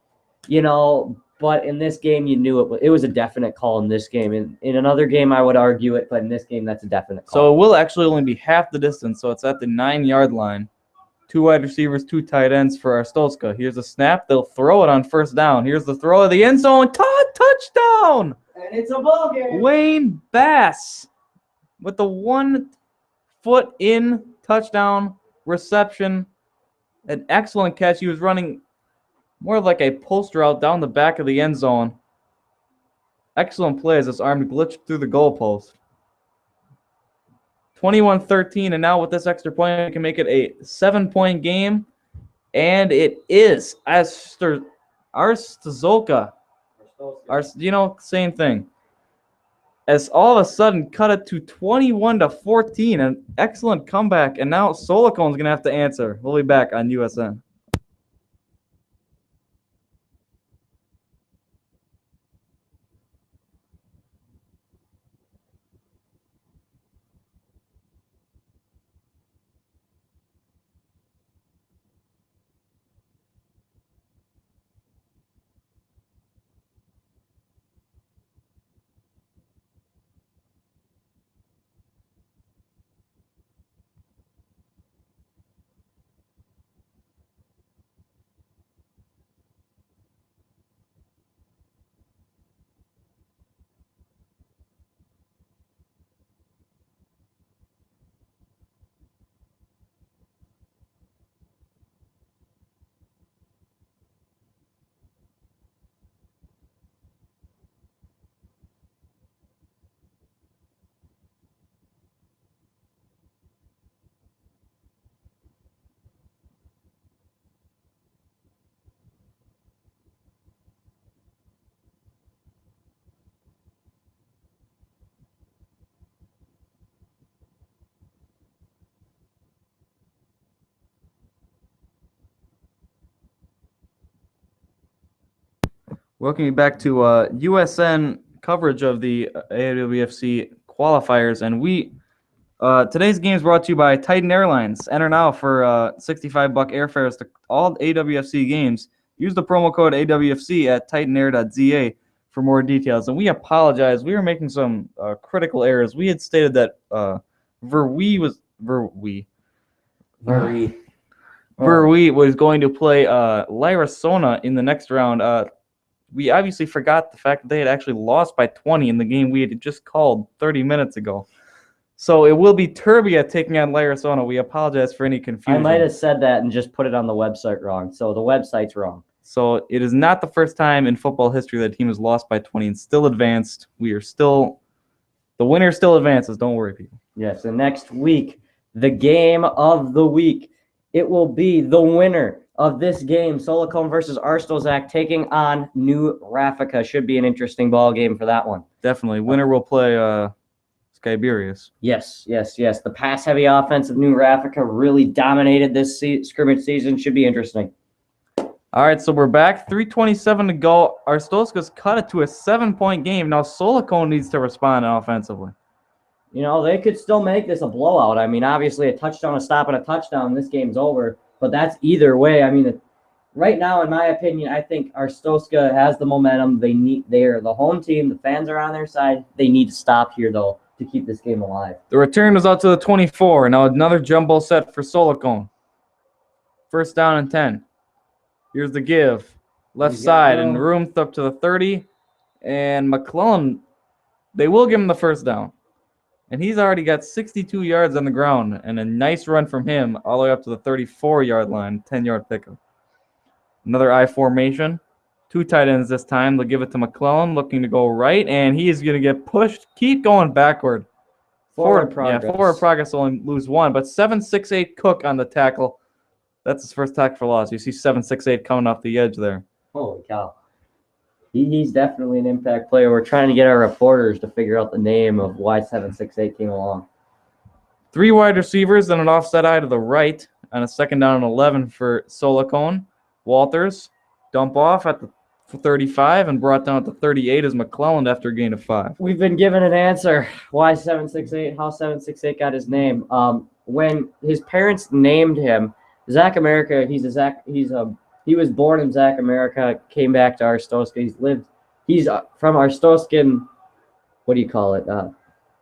you know, but in this game you knew it was a definite call in this game. In another game I would argue it, but in this game that's a definite call. So it will actually only be half the distance, so it's at the 9-yard line. 2 wide receivers, 2 tight ends for Arstozcah. Here's a snap. They'll throw it on first down. Here's the throw of the end zone. Touchdown! And it's a ball game. Wayne Bass with the 1-foot-in touchdown reception. An excellent catch. He was running more like a post route down the back of the end zone. Excellent play as his arm glitched through the goalpost. 21-13, and now with this extra point, we can make it a 7-point game. And it is Arstozcah. You know, same thing. As all of a sudden cut it to 21-14, an excellent comeback, and now Solocon's going to have to answer. We'll be back on USN. Welcome you back to USN coverage of the AFWC qualifiers, and today's game is brought to you by Titan Airlines. Enter now for $65 airfares to all AWFC games. Use the promo code AWFC at titanair.za for more details. And we apologize. We were making some critical errors. We had stated that Verwee was going to play Lyrasona in the next round. We obviously forgot the fact that they had actually lost by 20 in the game we had just called 30 minutes ago. So it will be Turbia taking on Lyrasona. We apologize for any confusion. I might have said that and just put it on the website wrong. So the website's wrong. So it is not the first time in football history that a team has lost by 20 and still advanced. The winner still advances. Don't worry, people. Yes, and next week, the game of the week. It will be the winner of this game, Solocon versus Arstozcah, taking on New Raffica. Should be an interesting ball game for that one. Definitely. Winner will play Skyberius. Yes. The pass-heavy offense of New Raffica really dominated this scrimmage season. Should be interesting. All right, so we're back. 3:27 to go. Arstozcah's cut it to a 7-point game. Now Solocon needs to respond offensively. You know, they could still make this a blowout. I mean, obviously a touchdown, a stop, and a touchdown, this game's over. But that's either way. I mean, right now, in my opinion, I think Arstozcah has the momentum. They're the home team. The fans are on their side. They need to stop here, though, to keep this game alive. The return was out to the 24. Now another jumbo set for Solocon. First down and 10. Here's the give. Left side and room up to the 30. And McClellan, they will give him the first down. And he's already got 62 yards on the ground and a nice run from him all the way up to the 34-yard line, 10-yard pickup. Another I formation. 2 tight ends this time. They'll give it to McClellan, looking to go right, and he is going to get pushed. Keep going backward. Forward progress. Yeah, forward progress, only lose 1. But 7-6-8 Cook on the tackle. That's his first tackle for loss. You see 7-6-8 coming off the edge there. Holy cow. He's definitely an impact player. We're trying to get our reporters to figure out the name of why 7-6-8 came along. 3 wide receivers and an offset eye to the right on a second down and 11 for Solocon. Walters dump off at the 35 and brought down at the 38 as McClellan after a gain of 5. We've been given an answer why 7-6-8, how 7-6-8 got his name. When his parents named him Zach America, he was born in Zach America, came back to Arstozcah. He's from Arstozcah. What do you call it?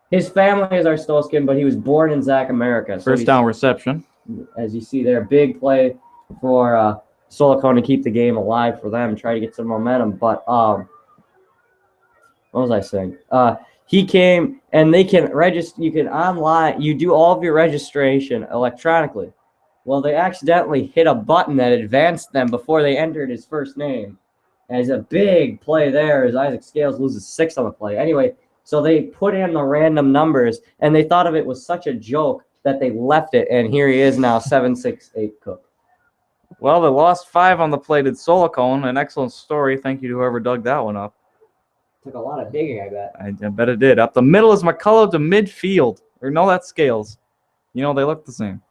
His family is Arstozcah, but he was born in Zach America. So First down reception. As you see there, big play for Solocon to keep the game alive for them, try to get some momentum. But what was I saying? He came, and they can register. You can online. You do all of your registration electronically. Well, they accidentally hit a button that advanced them before they entered his first name. As a big play there, as Isaac Scales loses 6 on the play. Anyway, so they put in the random numbers, and they thought of it was such a joke that they left it, and here he is now, 7-6-8 Cook. Well, they lost 5 on the play to Solocon. An excellent story. Thank you to whoever dug that one up. Took a lot of digging, I bet. I bet it did. Up the middle is McCullough to midfield. Or no, that's Scales. You know, they look the same.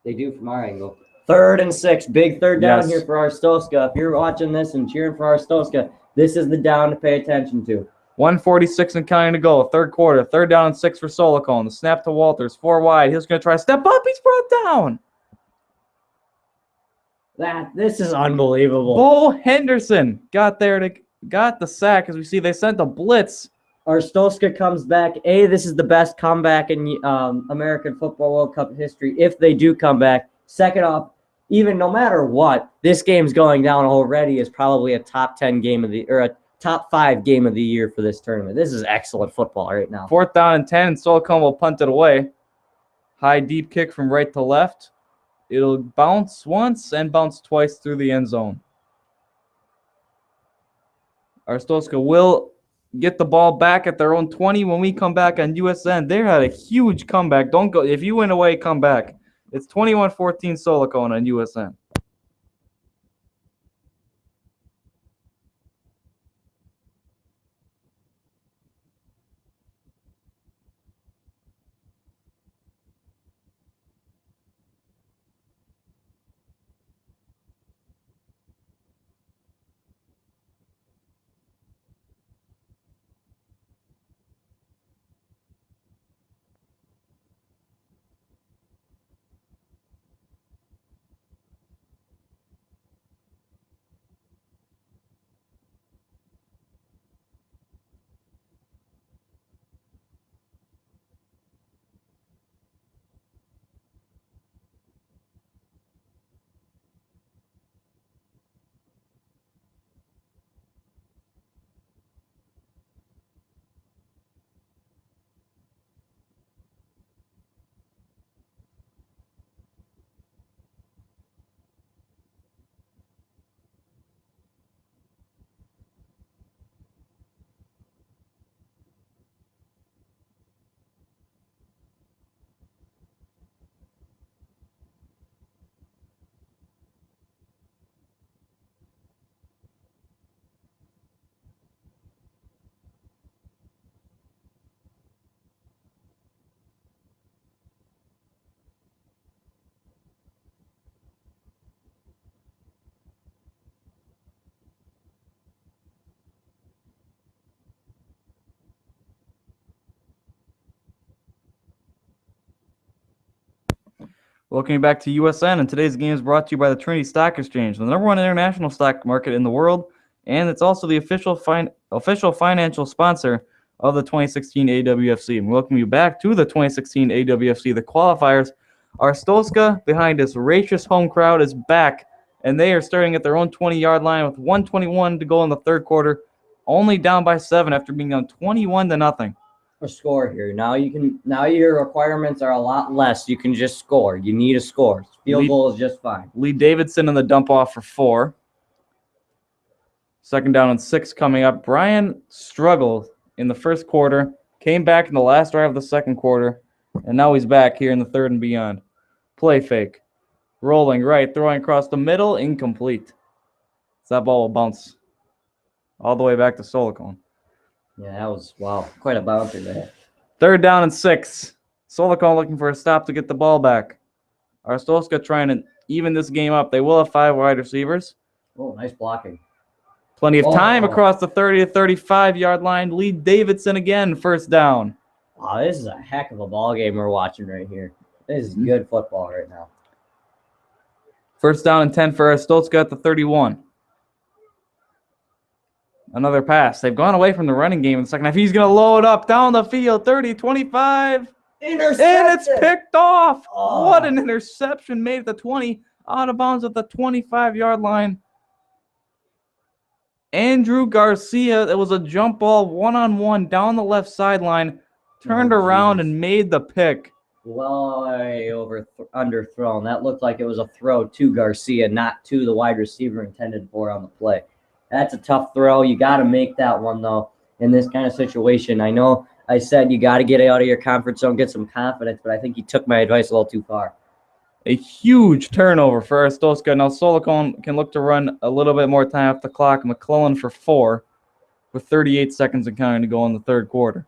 They do from our angle. 3rd and 6. Big third down here for Arstozcah. If you're watching this and cheering for Arstozcah, this is the down to pay attention to. 1:46 and counting to go. Third quarter. 3rd down and 6 for Solocon. The snap to Walters. 4 wide. He's going to try to step up. He's brought down. This is unbelievable. Bo Henderson got the sack. As we see, they sent a blitz. Arstozcah comes back. This is the best comeback in American Football World Cup history if they do come back. Second off, even no matter what, this game's going down already as probably a top 10 game of the or a top 5 game of the year for this tournament. This is excellent football right now. 4th down and 10, and Solocon will punt it away. High deep kick from right to left. It'll bounce once and bounce twice through the end zone. Arstozcah will get the ball back at their own 20 when we come back on USN. They had a huge comeback. Don't go. If you went away, come back. It's 21-14 Solocon on USN. Welcome back to USN, and today's game is brought to you by the Trinity Stock Exchange, the #1 international stock market in the world, and it's also the official financial sponsor of the 2016 AWFC. And welcome you back to the 2016 AWFC. The qualifiers. Arstozcah, behind his raucous home crowd, is back, and they are starting at their own 20-yard line with 1:21 to go in the third quarter, only down by 7 after being down 21-0. A score here. Now your requirements are a lot less. You can just score. You need a score. Field goal is just fine. Lee Davidson in the dump off for 4. 2nd down and 6 coming up. Brian struggled in the first quarter, came back in the last drive of the second quarter, and now he's back here in the third and beyond. Play fake. Rolling right, throwing across the middle, incomplete. So that ball will bounce all the way back to Solocon. Yeah, that was, wow, quite a bouncer there. 3rd down and 6. Solocon looking for a stop to get the ball back. Arstozcah trying to even this game up. They will have 5 wide receivers. Oh, nice blocking. Plenty of time across the 30 to 35-yard line. Lee Davidson again, 1st down. Wow, this is a heck of a ball game we're watching right here. This is good football right now. 1st down and 10 for Arstozcah at the 31. Another pass. They've gone away from the running game in the second half. He's going to load up down the field. 30, 25. Interception. And it's picked off. Oh. What an interception made at the 20. Out of bounds at the 25-yard line. Andrew Garcia, it was a jump ball, one-on-one down the left sideline. Turned around and made the pick. Way underthrown. That looked like it was a throw to Garcia, not to the wide receiver intended for on the play. That's a tough throw. You got to make that one, though, in this kind of situation. I know I said you got to get out of your comfort zone, get some confidence, but I think you took my advice a little too far. A huge turnover for Arstozcah. Now Solocon can look to run a little bit more time off the clock. McClellan for 4 with 38 seconds and counting to go in the third quarter.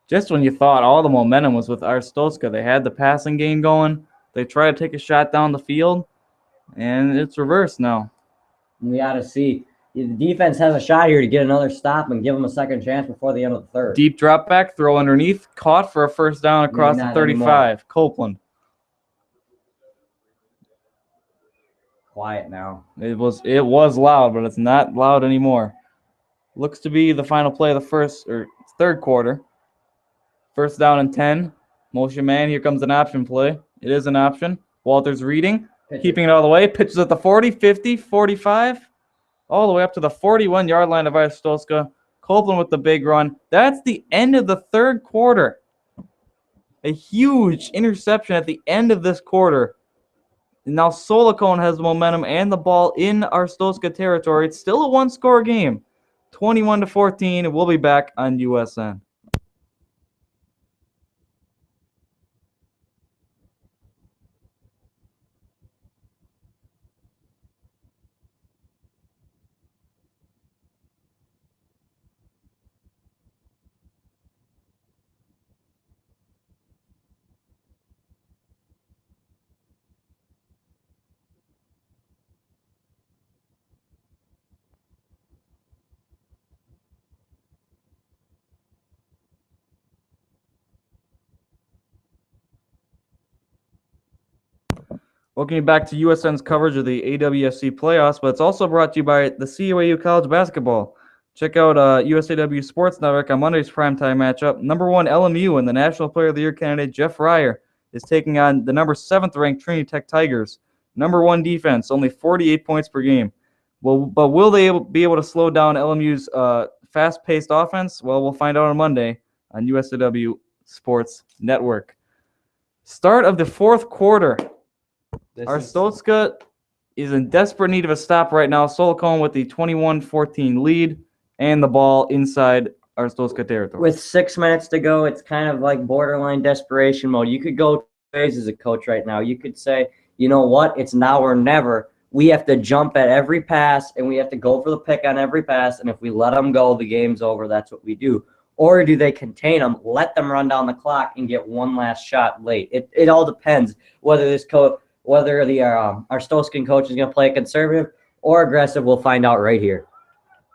Just when you thought all the momentum was with Arstozcah, they had the passing game going. They tried to take a shot down the field, and it's reversed now. We got to see. The defense has a shot here to get another stop and give them a second chance before the end of the third. Deep drop back, throw underneath, caught for a 1st down across the 35. Anymore. Copeland. Quiet now. It was loud, but it's not loud anymore. Looks to be the final play of the third quarter. 1st down and 10. Motion man. Here comes an option play. It is an option. Walters reading. Keeping it all the way. Pitches at the 40, 50, 45. All the way up to the 41-yard line of Arstozcah. Copeland with the big run. That's the end of the third quarter. A huge interception at the end of this quarter. And now Solocon has the momentum and the ball in Arstozcah territory. It's still a one-score game. 21-14. We'll be back on USN. Welcome you back to USN's coverage of the AWFC playoffs, but it's also brought to you by the CUAU College Basketball. Check out USAW Sports Network on Monday's primetime matchup. #1 LMU and the National Player of the Year candidate Jeff Ryer is taking on the number 7th ranked Trinity Tech Tigers. #1 defense, only 48 points per game. But will they be able to slow down LMU's fast-paced offense? Well, we'll find out on Monday on USAW Sports Network. Start of the fourth quarter. Arstozcah is in desperate need of a stop right now. Solocon with the 21-14 lead and the ball inside Arstozcah territory. With 6 minutes to go, it's kind of like borderline desperation mode. You could go 2 ways as a coach right now. You could say, you know what, it's now or never. We have to jump at every pass, and we have to go for the pick on every pass, and if we let them go, the game's over. That's what we do. Or do they contain them, let them run down the clock, and get one last shot late? It all depends whether the Arstozcah coach is going to play conservative or aggressive. We'll find out right here.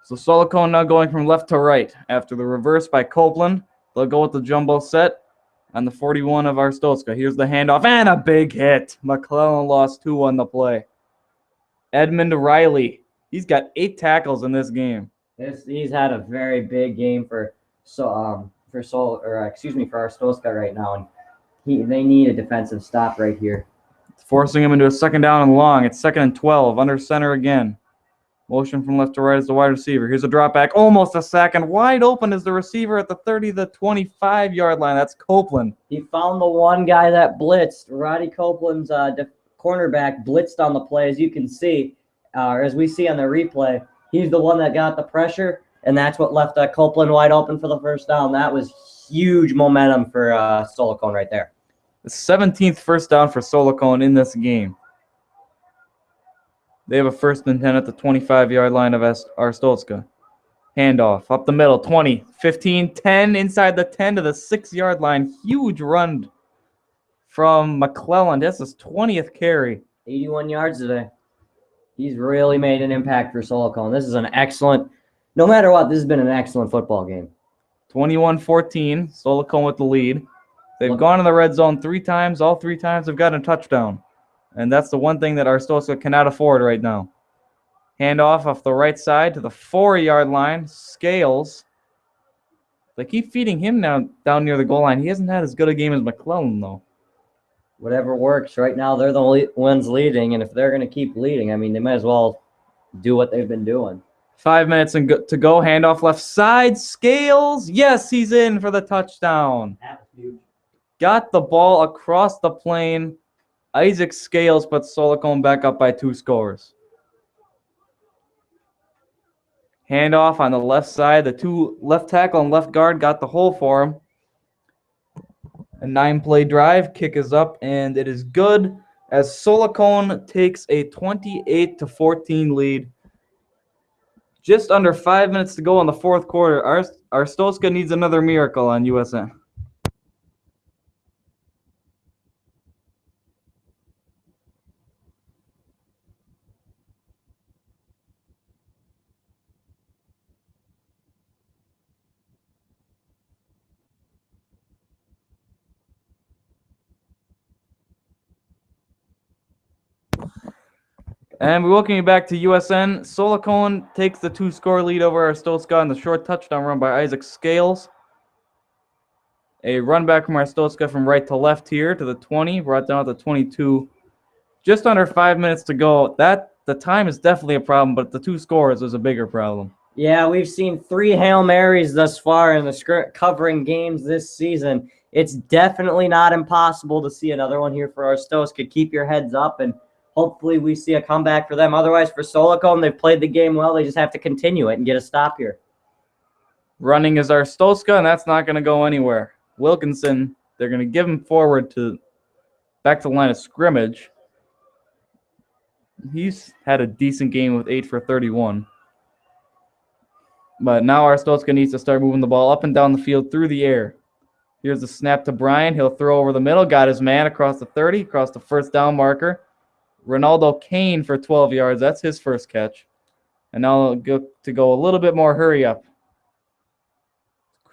So Solocon now going from left to right. After the reverse by Copeland, they'll go with the jumbo set. on the 41 of Arstozcah. Here's the handoff and a big hit. McClellan lost 2 on the play. Edmund Riley. He's got 8 tackles in this game. He's had a very big game for Arstozcah right now, and they need a defensive stop right here. Forcing him into a second down and long. It's 2nd and 12. Under center again. Motion from left to right as the wide receiver. Here's a drop back. Almost a sack, and wide open is the receiver at the 30 to 25-yard line. That's Copeland. He found the one guy that blitzed. Roddy Copeland's cornerback blitzed on the play, as you can see, as we see on the replay. He's the one that got the pressure, and that's what left Copeland wide open for the first down. That was huge momentum for Solocon right there. The 17th first down for Solocon in this game. They have a 1st and 10 at the 25-yard line of Arstozcah. Handoff up the middle, 20, 15, 10, inside the 10 to the 6-yard line. Huge run from McClellan. That's his 20th carry. 81 yards today. He's really made an impact for Solocon. This is an excellent, no matter what, this has been an excellent football game. 21-14, Solocon with the lead. They've gone in the red zone 3 times. All 3 times they've gotten a touchdown. And that's the one thing that Arstozcah cannot afford right now. Handoff off the right side to the 4-yard line. Scales. They keep feeding him now down near the goal line. He hasn't had as good a game as McClellan, though. Whatever works. Right now, they're the ones leading, and if they're going to keep leading, I mean, they might as well do what they've been doing. 5 minutes to go. Handoff left side. Scales. Yes, he's in for the touchdown. That was huge. Got the ball across the plane. Isaac Scales puts Solocon back up by 2 scores. Handoff on the left side. The 2 left tackle and left guard got the hole for him. A 9-play drive. Kick is up, and it is good as Solocon takes a 28-14 lead. Just under 5 minutes to go in the 4th quarter. Arstozcah needs another miracle on USN. And we welcome you back to USN. Solocon takes the 2-score lead over Arstozcah on the short touchdown run by Isaac Scales. A run back from Arstozcah from right to left here to the 20, brought down to the 22. Just under 5 minutes to go. The time is definitely a problem, but the 2 scores is a bigger problem. Yeah, we've seen 3 Hail Marys thus far in the covering games this season. It's definitely not impossible to see another one here for Arstozcah. Keep your heads up, and hopefully we see a comeback for them. Otherwise, for Solocon, they've played the game well. They just have to continue it and get a stop here. Running is Arstozcah, and that's not going to go anywhere. Wilkinson, they're going to give him forward back to the line of scrimmage. He's had a decent game with 8 for 31. But now Arstozcah needs to start moving the ball up and down the field through the air. Here's the snap to Brian. He'll throw over the middle. Got his man across the 30, across the first down marker. Ronaldo Kane for 12 yards. That's his first catch. And now to go a little bit more hurry up.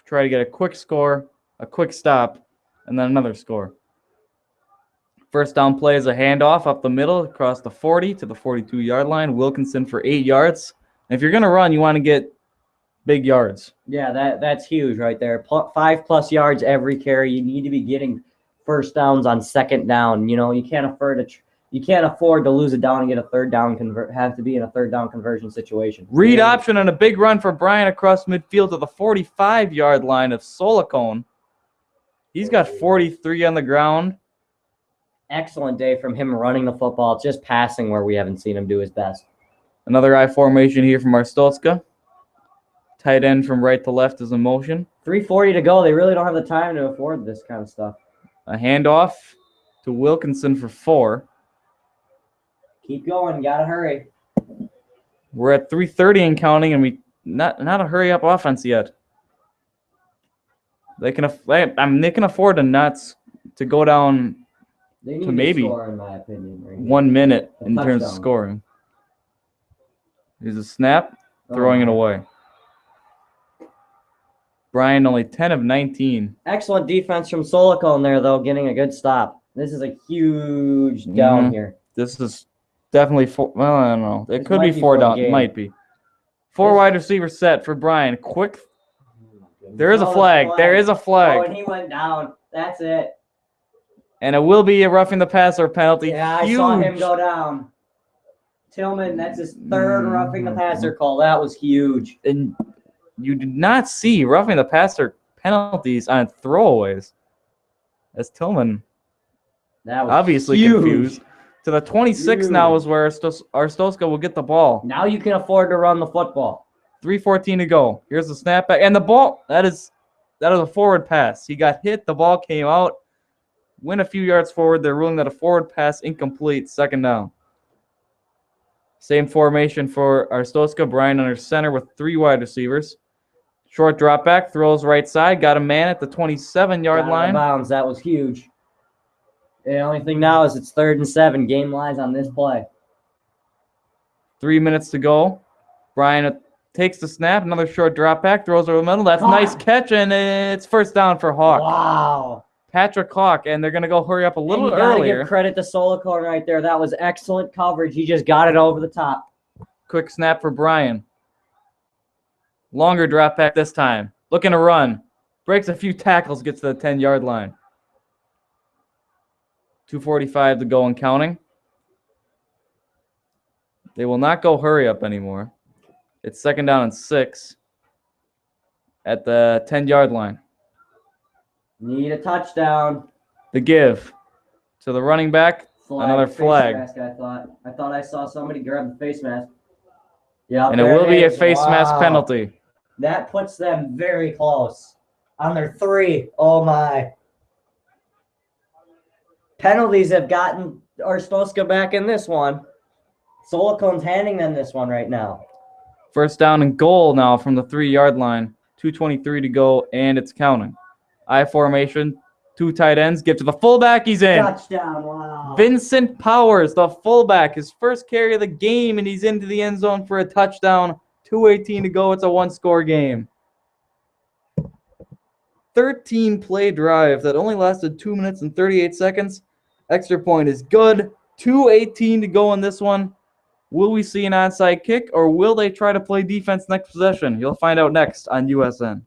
Try to get a quick score, a quick stop, and then another score. First down play is a handoff up the middle across the 40 to the 42-yard line. Wilkinson for 8 yards. And if you're going to run, you want to get big yards. Yeah, that's huge right there. 5+ yards every carry. You need to be getting first downs on second down. You know, you can't afford to lose a down and get a third down have to be in a third down conversion situation. Read option and a big run for Brian across midfield to the 45-yard line of Solocon. He's got 43 on the ground. Excellent day from him running the football. It's just passing where we haven't seen him do his best. Another I formation here from Arstozcah. Tight end from right to left is in motion. 3:40 to go. They really don't have the time to afford this kind of stuff. A handoff to Wilkinson for 4. Keep going. Gotta hurry. We're at 3:30 and counting, and we not a hurry up offense yet. They can afford to go down They need to maybe score, in my opinion, right 1 minute A in terms of touchdown. scoring. Here's a snap, throwing it away. Brian only 10 of 19. Excellent defense from Solocon there, though, getting a good stop. This is a huge down here. This is definitely four. Well, I don't know. It could be 4 down. It might be. 4 wide receiver set for Brian. Quick. There is a flag. There is a flag. Oh, and he went down. That's it. And it will be a roughing the passer penalty. Yeah, I saw him go down. Tillman, that's his third roughing the passer call. That was huge. And you did not see roughing the passer penalties on throwaways. As Tillman that was obviously huge. Confused. To the 26 now is where Arstozcah will get the ball. Now you can afford to run the football. 3:14 to go. Here's the snapback. And the ball, that is a forward pass. He got hit. The ball came out. Went a few yards forward. They're ruling that a forward pass incomplete. Second down. Same formation for Arstozcah. Brian under center with 3 wide receivers. Short drop back. Throws right side. Got a man at the 27-yard line. Bounds. That was huge. The only thing now is it's 3rd and 7. Game lies on this play. 3 minutes to go. Brian takes the snap. Another short drop back. Throws over the middle. That's a nice catch, and it's first down for Hawk. Wow. Patrick Hawk, and they're going to go hurry up a little earlier. Give credit to Solocon right there. That was excellent coverage. He just got it over the top. Quick snap for Brian. Longer drop back this time. Looking to run. Breaks a few tackles, gets to the 10-yard line. 2:45 to go and counting. They will not go hurry up anymore. It's 2nd down and 6 at the 10-yard line. Need a touchdown. The give to the running back. Another flag. Mask, I thought I saw somebody grab the face mask. Yeah, and it will be a face mask penalty. That puts them very close on their 3. Oh my. Penalties have gotten Arstozcah back in this one. Solocon's handing them this one right now. First down and goal now from the 3-yard line. 2:23 to go, and it's counting. I formation, 2 tight ends. Get to the fullback. He's in. Touchdown, wow. Vincent Powers, the fullback, his first carry of the game, and he's into the end zone for a touchdown. 2:18 to go. It's a 1-score game. 13-play drive that only lasted 2 minutes and 38 seconds. Extra point is good. 2:18 to go in this one. Will we see an onside kick, or will they try to play defense next possession? You'll find out next on USN.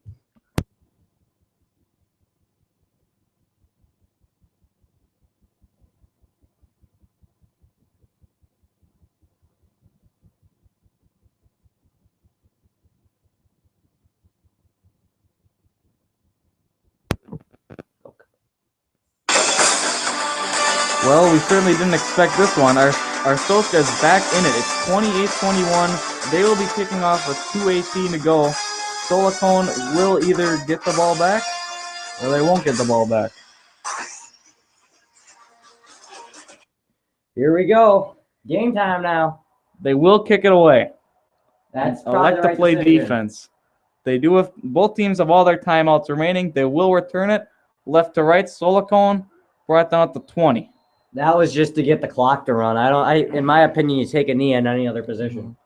Well, we certainly didn't expect this one. Arstozcah is back in it. It's 28-21. They will be kicking off with 2:18 to go. Solocon will either get the ball back or they won't get the ball back. Here we go. Game time now. They will kick it away. That's elect to play defense. They do have both teams have all their timeouts remaining. They will return it left to right. Solocon brought down at the 20. That was just to get the clock to run. In my opinion, you take a knee in any other position.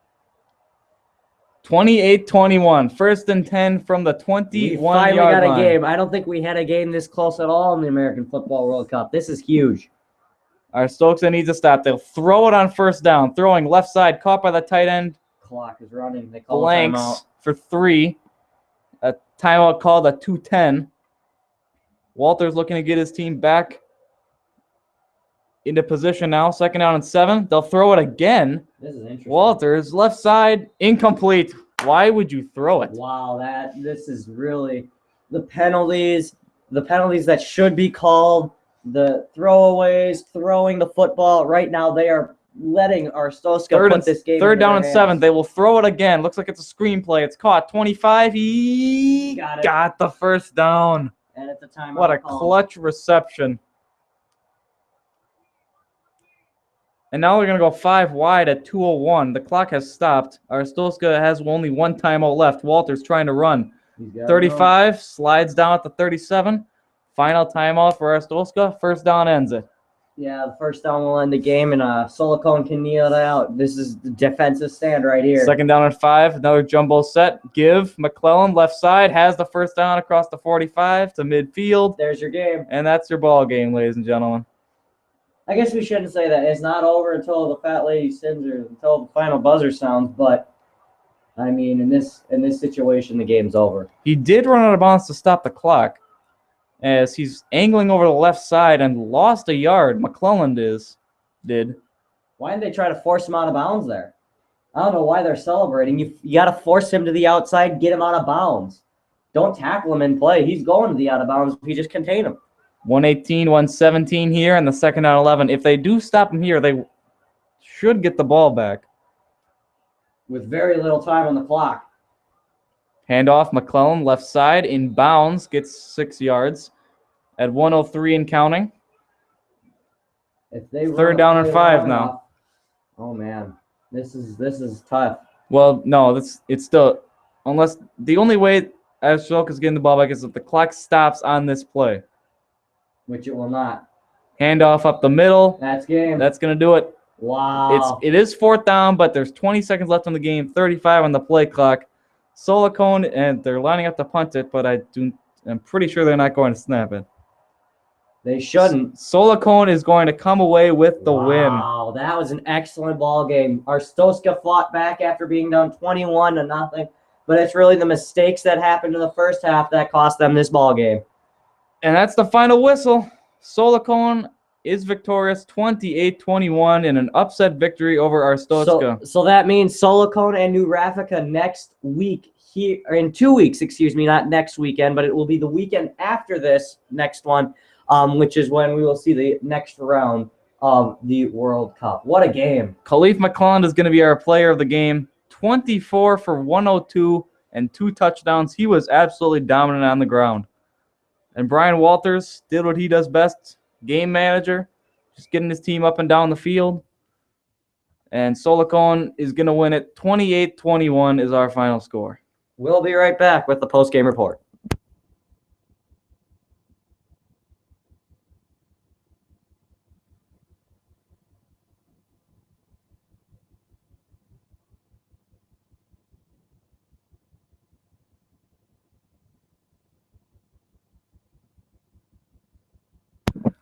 28-21. 1st and 10 from the 21-yard line. We finally got a game. I don't think we had a game this close at all in the American Football World Cup. This is huge. Arstozcah needs to stop. They'll throw it on 1st down. Throwing left side, caught by the tight end. Clock is running. They call blanks timeout for 3. A timeout called at 2:10. Walter's looking to get his team back into position now. 2nd down and 7. They'll throw it again. This is interesting. Walters, left side, incomplete. Why would you throw it? Wow, this is really the penalties that should be called, the throwaways, throwing the football. Right now, they are letting Arstozcah put this game. 3rd down and 7. They will throw it again. Looks like it's a screenplay. It's caught. 25. He got the 1st down. And at the time, what a clutch reception. And now they're going to go 5 wide at 2:01. The clock has stopped. Arstozcah has only 1 timeout left. Walter's trying to run. 35, slides down at the 37. Final timeout for Arstozcah. 1st down ends it. Yeah, the first down will end the game, and Solocon can kneel it out. This is the defensive stand right here. 2nd down and 5. Another jumbo set. Give McClellan left side has the first down across the 45 to midfield. There's your game. And that's your ball game, ladies and gentlemen. I guess we shouldn't say that. It's not over until the fat lady sings or until the final buzzer sounds. But I mean, in this situation, the game's over. He did run out of bounds to stop the clock, as he's angling over the left side and lost a yard. McClellan did. Why didn't they try to force him out of bounds there? I don't know why they're celebrating. You got to force him to the outside, get him out of bounds. Don't tackle him in play. He's going to the out of bounds. You just contain him. 118, 117 here, and the 2nd down 11. If they do stop him here, they should get the ball back. With very little time on the clock. Handoff, McClellan, left side, in bounds, gets 6 yards at 103 and counting. If they 3rd down and 5 now. Enough, oh man, this is tough. Well, no, it's still, unless the only way Arstozcah's getting the ball back is if the clock stops on this play. Which it will not. Handoff up the middle. That's game. That's gonna do it. Wow. It is 4th down, but there's 20 seconds left on the game, 35 on the play clock. Solocon, and they're lining up to punt it, but I'm pretty sure they're not going to snap it. They shouldn't. Solocon is going to come away with the win. Wow, that was an excellent ball game. Arstozcah fought back after being down 21-0, but it's really the mistakes that happened in the first half that cost them this ball game. And that's the final whistle. Solocon is victorious 28-21 in an upset victory over Arstozcah. So that means Solocon and New Raffica next week here, or in 2 weeks, excuse me, not next weekend, but it will be the weekend after this next one, which is when we will see the next round of the World Cup. What a game. Khalif McClellan is going to be our player of the game. 24 for 102 and 2 touchdowns. He was absolutely dominant on the ground. And Brian Walters did what he does best. Game manager, just getting his team up and down the field. And Solocon is going to win it. 28-21 is our final score. We'll be right back with the post-game report.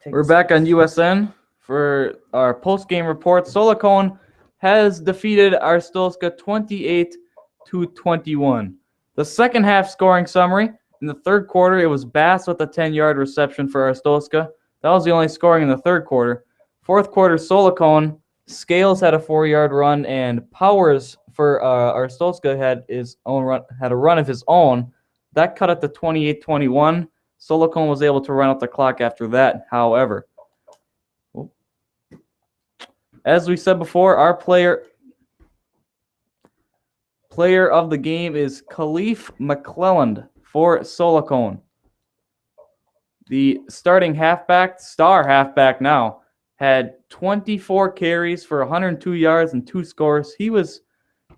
We're back on USN for our post-game report. Solocon has defeated Arstozcah 28-21. The second half scoring summary. In the third quarter, it was Bass with a 10-yard reception for Arstozcah. That was the only scoring in the third quarter. Fourth quarter, Solocon, Scales had a 4-yard run, and Powers for Arstozcah had a run of his own. That cut it to 28-21. Solocon was able to run out the clock after that, however. As we said before, our player of the game is Khalif McClellan for Solocon. The starting halfback, star halfback now, had 24 carries for 102 yards and 2 scores. He was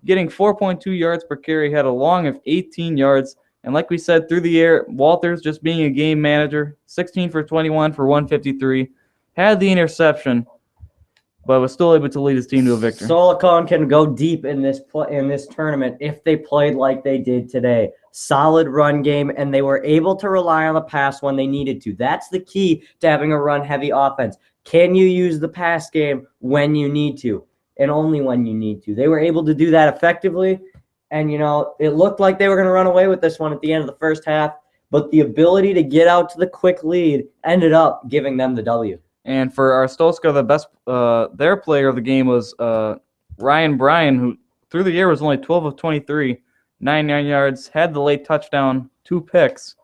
getting 4.2 yards per carry, had a long of 18 yards. And like we said, through the air, Walters, just being a game manager, 16 for 21 for 153, had the interception, but was still able to lead his team to a victory. Solocon can go deep in this tournament if they played like they did today. Solid run game, and they were able to rely on the pass when they needed to. That's the key to having a run-heavy offense. Can you use the pass game when you need to, and only when you need to? They were able to do that effectively. And, it looked like they were going to run away with this one at the end of the first half, but the ability to get out to the quick lead ended up giving them the W. And for Arstozcah, the best, their player of the game was Ryan Bryan, who through the air was only 12 of 23, 99 yards, had the late touchdown, 2 picks.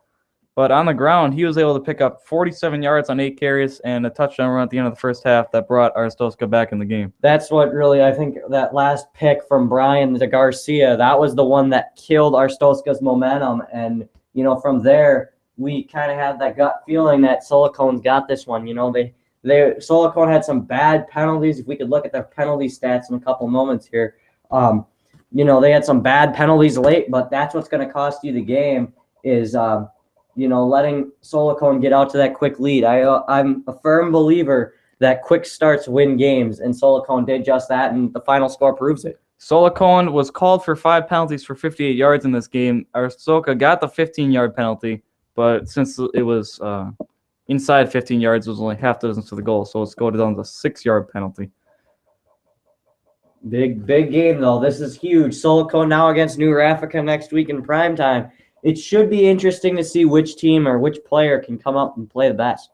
But on the ground, he was able to pick up 47 yards on 8 carries and a touchdown run at the end of the first half that brought Arstozcah back in the game. That's what really, I think, that last pick from Brian to Garcia, that was the one that killed Arstozcah's momentum. And, from there, we kind of had that gut feeling that Solocon's got this one. Solocon had some bad penalties. If we could look at their penalty stats in a couple moments here, they had some bad penalties late, but that's what's going to cost you the game is letting Solocon get out to that quick lead. I'm a firm believer that quick starts win games, and Solocon did just that, and the final score proves it. Solocon was called for 5 penalties for 58 yards in this game. Arstozcah got the 15-yard penalty, but since it was inside 15 yards, it was only half distance to the goal, so it's going down to 6-yard penalty. Big game, though. This is huge. Solocon now against New Raffica next week in primetime. It should be interesting to see which team or which player can come up and play the best.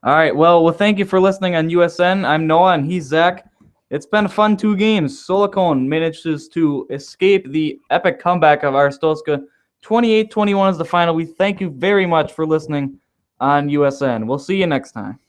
All right, well, thank you for listening on USN. I'm Noah, and he's Zach. It's been a fun 2 games. Solocon manages to escape the epic comeback of Arstozcah. 28-21 is the final. We thank you very much for listening on USN. We'll see you next time.